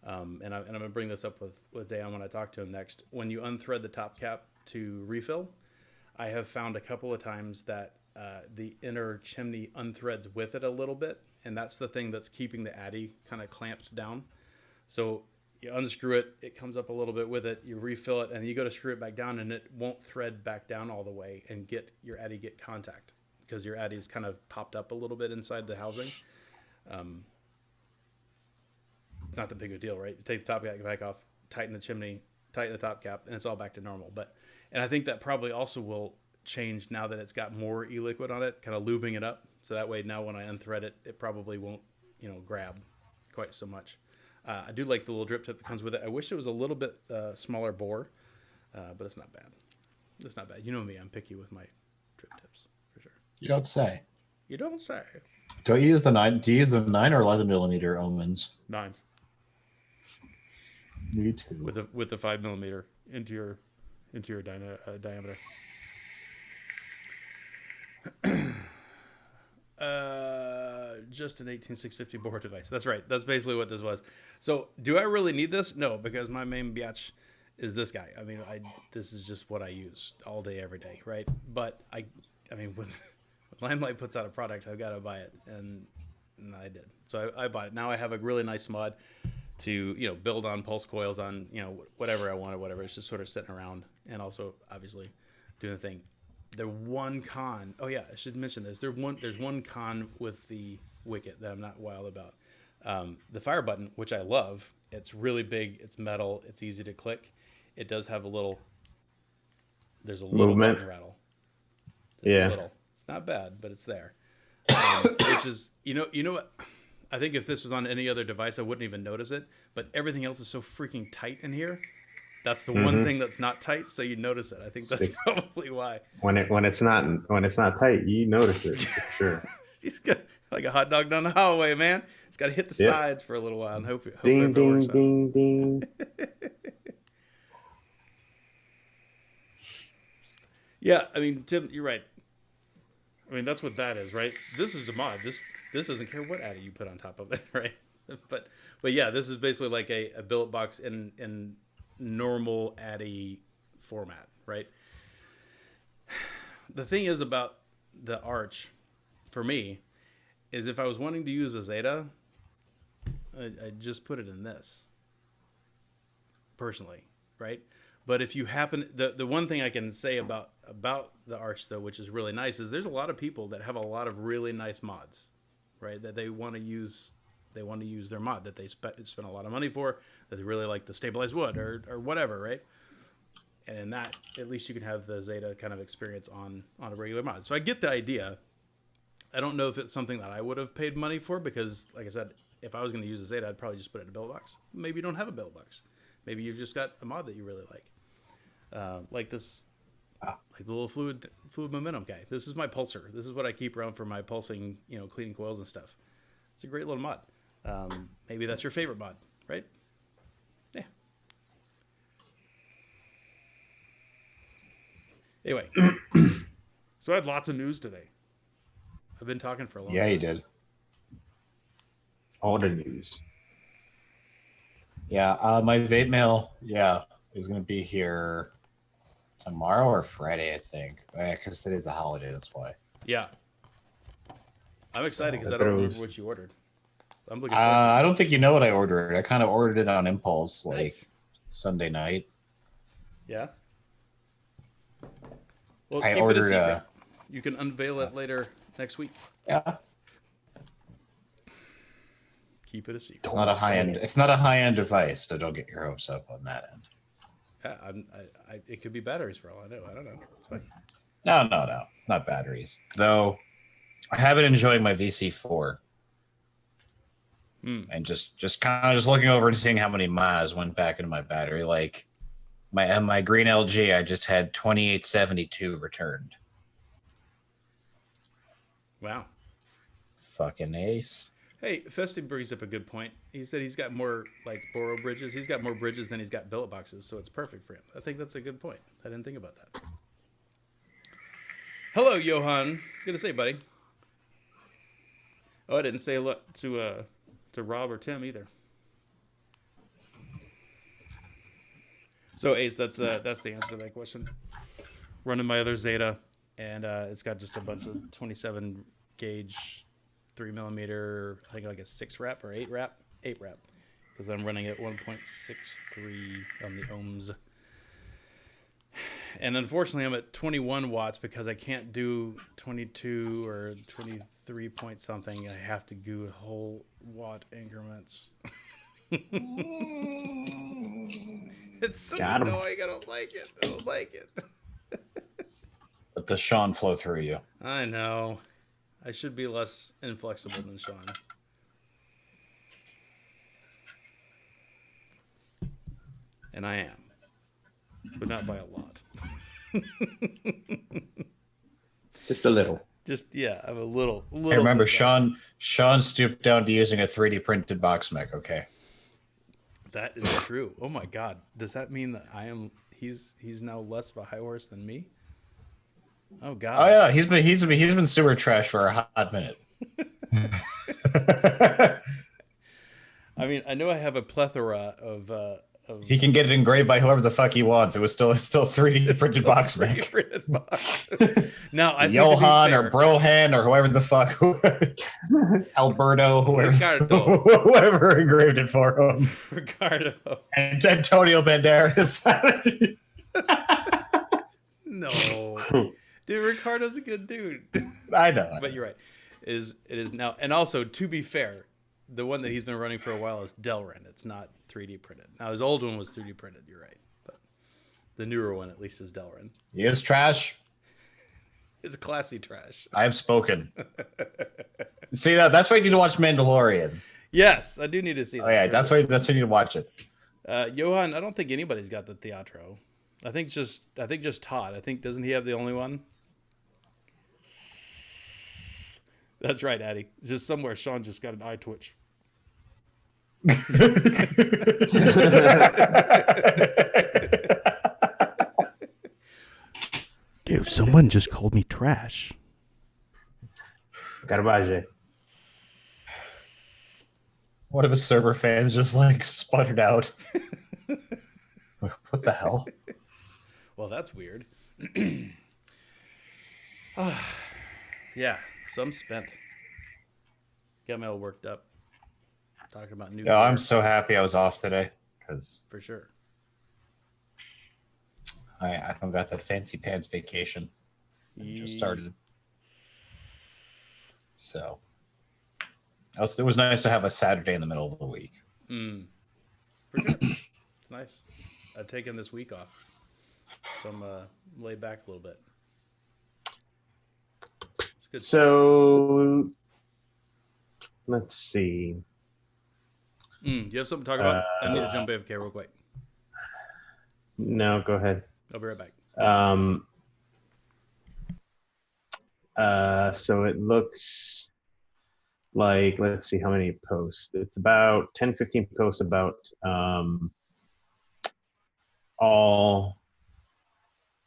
and I'm going to bring this up with Dan when I talk to him next. When you unthread the top cap to refill, I have found a couple of times that the inner chimney unthreads with it a little bit, and that's the thing that's keeping the Addy kind of clamped down. So you unscrew it, it comes up a little bit with it, you refill it, and you go to screw it back down, and it won't thread back down all the way and get your Addy get contact, because your Addy's kind of popped up a little bit inside the housing. It's not that big of a deal, right? You take the top cap back off, tighten the chimney, tighten the top cap, and it's all back to normal. And I think that probably also will change now that it's got more e-liquid on it, kind of lubing it up. So that way now when I unthread it, it probably won't, grab quite so much. I do like the little drip tip that comes with it. I wish it was a little bit smaller bore, but it's not bad. It's not bad. You know me, I'm picky with my drip tips for sure. You don't say. You don't say. Don't you use the 9? Do you use the 9 or 11 millimeter omens? 9. Me too. With the 5 millimeter into your diameter. Just an 18650 board device. That's right. That's basically what this was. So, do I really need this? No, because my main biatch is this guy. I mean, this is just what I use all day, every day, right? But I mean, when Limelight puts out a product, I've got to buy it, and I did. So I bought it. Now I have a really nice mod to build on pulse coils on whatever I wanted, whatever. It's just sort of sitting around, and also obviously doing the thing. The one con, I should mention this. There's one con with the Wicket that I'm not wild about. The fire button, which I love, it's really big, it's metal, it's easy to click. it does have a little. There's a little Movement. button rattle. Just a little. It's not bad, but it's there. Which is, you know what? I think if this was on any other device, I wouldn't even notice it. But everything else is so freaking tight in here. That's the one thing that's not tight, so you notice it. I think that's probably why. When it's not tight, you notice it for sure. He's got like a hot dog down the hallway, man. It's got to hit the sides for a little while and hope ding, it works ding, ding, ding. Yeah, I mean, Tim, you're right. I mean, that's what that is, right? This is a mod. This doesn't care what addy you put on top of it, right? But yeah, this is basically like a billet box in normal addy format, right? The thing is about the Arch, for me, is if I was wanting to use a Zeta, I'd just put it in this, personally, right? But if you happen, the one thing I can say about the Arch, though, which is really nice, is there's a lot of people that have a lot of really nice mods, right? That they want to use their mod that they spend a lot of money for, that they really like the stabilized wood or whatever, right? And in that, at least you can have the Zeta kind of experience on a regular mod. So I get the idea. I don't know if it's something that I would have paid money for because, like I said, if I was going to use a Zeta, I'd probably just put it in a billet box. Maybe you don't have a billet box. Maybe you've just got a mod that you really like. Like this, like the little fluid momentum guy. This is my pulser. This is what I keep around for my pulsing, cleaning coils and stuff. It's a great little mod. Maybe that's your favorite mod, right? Yeah. Anyway, so I had lots of news today. I've been talking for a long time. Yeah, you did. All the news. Yeah, my vape mail, is going to be here tomorrow or Friday, I think. Because today's a holiday, that's why. Yeah. I'm excited because I don't remember what you ordered. I'm looking forward I don't think you know what I ordered. I kind of ordered it on impulse, like Nice. Sunday night. Yeah. Well, I keep ordered it a secret. You can unveil it later next week. Yeah. Keep it a secret. It's not a high end. It's not a high end device, so don't get your hopes up on that end. Yeah, it could be batteries for all I know. I don't know. It's fine. No, not batteries. Though, I have been enjoying my VC4, and just kind of looking over and seeing how many miles went back into my battery. Like my green LG, I just had 2872 returned. Wow. Fucking ace. Hey, Festy brings up a good point. He said he's got more like Boro bridges. He's got more bridges than he's got billet boxes, so it's perfect for him. I think that's a good point. I didn't think about that. Hello, Johan. Good to see you, buddy. Oh, I didn't say hello to Rob or Tim either. So Ace, that's the answer to that question. Running my other Zeta, and it's got just a bunch of 27 gauge 3mm, I think like a 6 wrap or 8 wrap, because I'm running at 1.63 on the ohms. And unfortunately, I'm at 21 watts because I can't do 22 or 23 point something. I have to do whole watt increments. It's so annoying. I don't like it. Let the Sean flow through you. I know. I should be less inflexible than Sean. And I am. But not by a lot. Just a little. I'm a little. Hey, remember, Sean stooped down to using a 3D printed box mech, okay? That is true. Oh my God. Does that mean that he's now less of a high horse than me? Oh God. Oh yeah, he's been sewer trash for a hot minute. I mean, I know I have a plethora of he can get it engraved by whoever the fuck he wants. It's still 3D printed box mech. Now, I Johan or Brohan or whoever the fuck, Alberto, whoever engraved it for him. Ricardo. And Antonio Banderas. No. Dude, Ricardo's a good dude. I know. But you're right. It is now, and also, to be fair, the one that he's been running for a while is Delrin. It's not 3D printed. Now, his old one was 3D printed. You're right. But The newer one, at least, is Delrin. He is trash. It's classy trash. I have spoken. See that's why you need to watch Mandalorian. Yes, I do need to see that. Oh yeah, that's why you need to watch it. Johan, I don't think anybody's got the Teatro. I think just Todd. I think doesn't he have the only one? That's right, Addy. Just somewhere Sean just got an eye twitch. Dude, someone just called me trash. Garbage. One of his server fans just like sputtered out. What the hell? Well, that's weird. Yeah, so I'm spent. Got me all worked up. Talking about new. Yeah, I'm so happy I was off today because for sure. I don't got that fancy pants vacation. It just started. So it was nice to have a Saturday in the middle of the week. For sure. It's nice. I've taken this week off. So I'm laid back a little bit. It's good. So let's see. You have something to talk about? I need to jump AFK real quick. No, go ahead. I'll be right back. So it looks like, let's see how many posts. It's about 10, 15 posts about all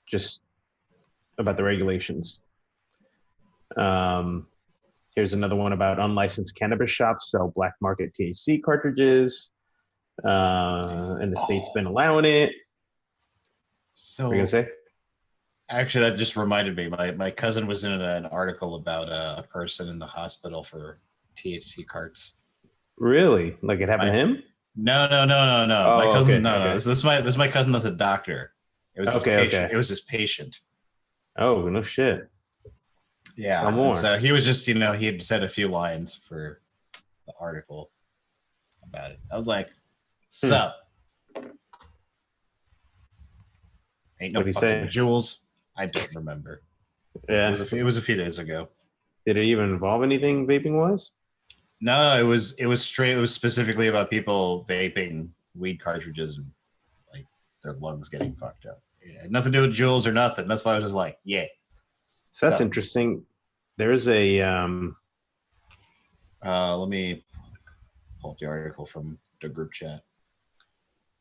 just about the regulations. Here's another one about unlicensed cannabis shops sell black market THC cartridges, and the state's been allowing it. So what are you gonna say? Actually, that just reminded me. My cousin was in an article about a person in the hospital for THC carts. Really? Like it happened to him? No. Oh, My cousin, okay, no. okay. This is my cousin that's a doctor. It was his patient. It was his patient. Oh, no shit. Yeah. No more. So he was just, he had said a few lines for the article about it. I was like, sup? Ain't no What'd he fucking say? jewels. I don't remember. Yeah. It was a few days ago. Did it even involve anything vaping wise? No, it was straight. It was specifically about people vaping weed cartridges and like their lungs getting fucked up. Yeah, nothing to do with jewels or nothing. That's why I was just like, yeah. So that's interesting. There's a let me pull up the article from the group chat.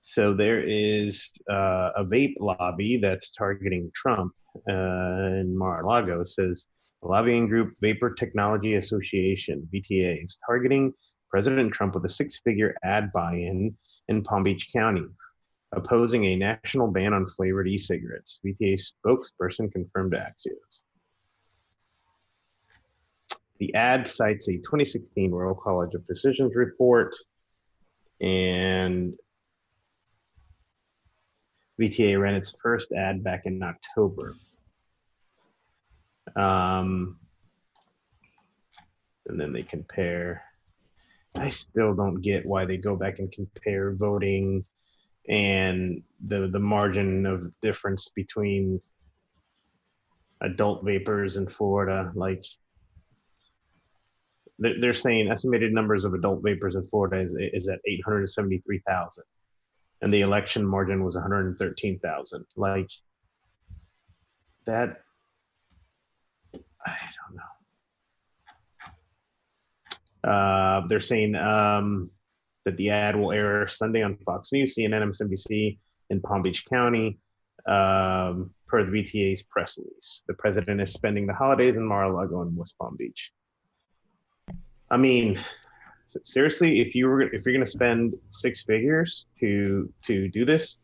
So there is a vape lobby that's targeting Trump in Mar-a-Lago. It says the lobbying group Vapor Technology Association, VTA, is targeting President Trump with a six-figure ad buy-in in Palm Beach County, opposing a national ban on flavored e-cigarettes. VTA spokesperson confirmed to Axios. The ad cites a 2016 Royal College of Physicians report, and VTA ran its first ad back in October. And then they compare. I still don't get why they go back and compare voting and the margin of difference between adult vapors in Florida. Like they're saying estimated numbers of adult vapors in Florida is at 873,000. And the election margin was 113,000. Like that, I don't know. They're saying that the ad will air Sunday on Fox News, CNN, MSNBC in Palm Beach County, per the VTA's press release. The president is spending the holidays in Mar-a-Lago and West Palm Beach. I mean, seriously, if you're going to spend six figures to do this,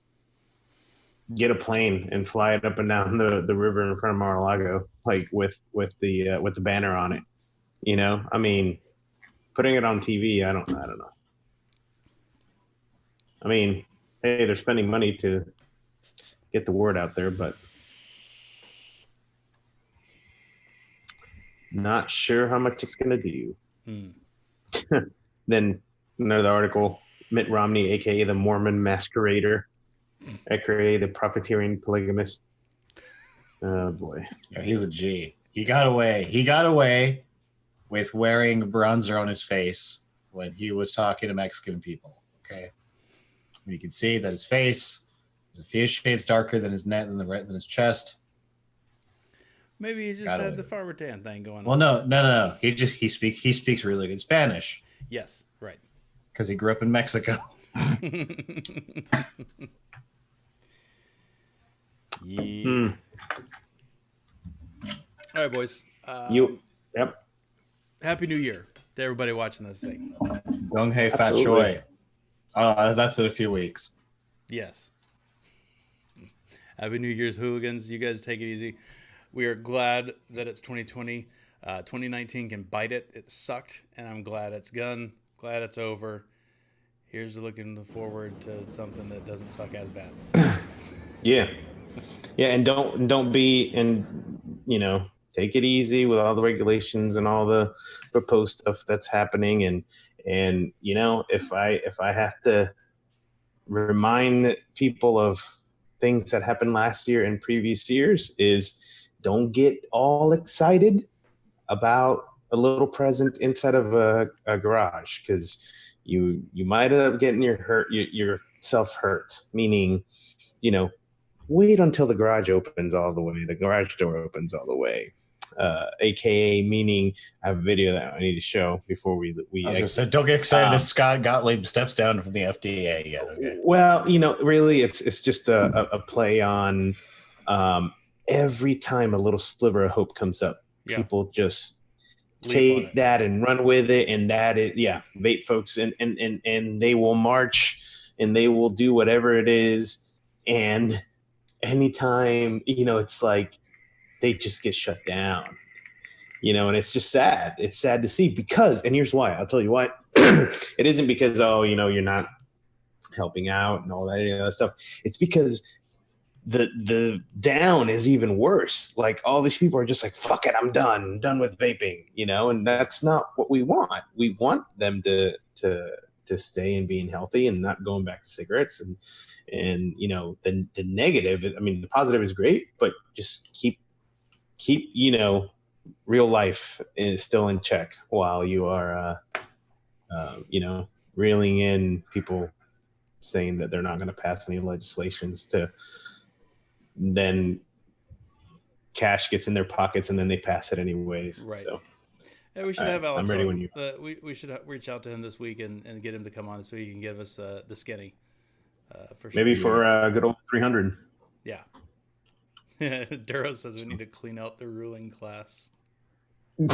get a plane and fly it up and down the river in front of Mar-a-Lago, like with the banner on it. I mean, putting it on TV, I don't know. I mean, hey, they're spending money to get the word out there, but not sure how much it's going to do. Then another article, Mitt Romney, aka the Mormon masquerader, recreative profiteering polygamist. Oh boy. Yeah, he's a G. He got away with wearing bronzer on his face when he was talking to Mexican people. Okay. You can see that his face is a few shades darker than his neck than his chest. Maybe he just had the farmer tan thing going on. Well, no. He speaks really good Spanish. Yes, right. Because he grew up in Mexico. Yeah. All right, boys. Yep. Happy New Year to everybody watching this thing. Gong Hei Fat Choi. That's in a few weeks. Yes. Happy New Year's, hooligans. You guys take it easy. We are glad that it's 2020. 2019 can bite it. It sucked, and I'm glad it's gone. Glad it's over. Here's looking forward to something that doesn't suck as bad. Yeah, and don't be, and take it easy with all the regulations and all the proposed stuff that's happening, and if I have to remind people of things that happened last year and previous years, is don't get all excited about a little present inside of a garage, because you might end up getting yourself hurt, meaning wait until the garage opens all the way, the garage door opens all the way, aka meaning I have a video that I need to show before we I was gonna say, don't get excited if Scott Gottlieb steps down from the FDA yet. Okay. Well, really it's just a play on every time a little sliver of hope comes up, people just take that and run with it, and that is vape folks, and they will march and they will do whatever it is, and anytime it's like they just get shut down, and it's just sad. It's sad to see, because, and here's why, I'll tell you why. It isn't because you're not helping out and all that, any of that stuff. It's because the down is even worse. Like, all these people are just like, fuck it, I'm done with vaping, and that's not what we want. We want them to stay and being healthy and not going back to cigarettes, and the negative, I mean, the positive is great, but just keep real life is still in check while you are reeling in people saying that they're not going to pass any legislations, to then cash gets in their pockets and then they pass it anyways. Right. So yeah, we should have Alex. I'm ready when you. We should reach out to him this week and get him to come on so he can give us the skinny. For sure. Maybe for a good old 300. Yeah. Duro says we need to clean out the ruling class. You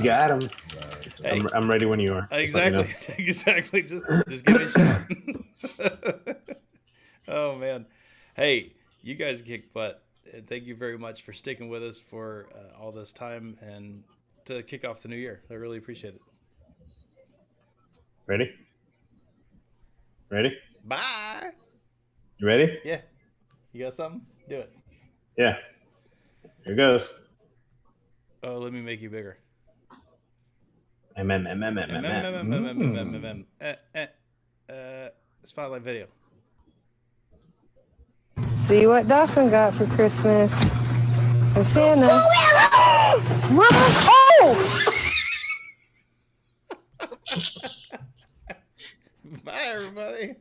got him. Hey, I'm ready when you are. Exactly. Exactly. Just give me a shot. Oh man. Hey, you guys kick butt. And thank you very much for sticking with us for all this time and to kick off the new year. I really appreciate it. Ready? Bye. You ready? Yeah. You got something? Do it. Yeah. Here goes. Oh, let me make you bigger. Spotlight video. See what Dawson got for Christmas from Santa. Bye, everybody.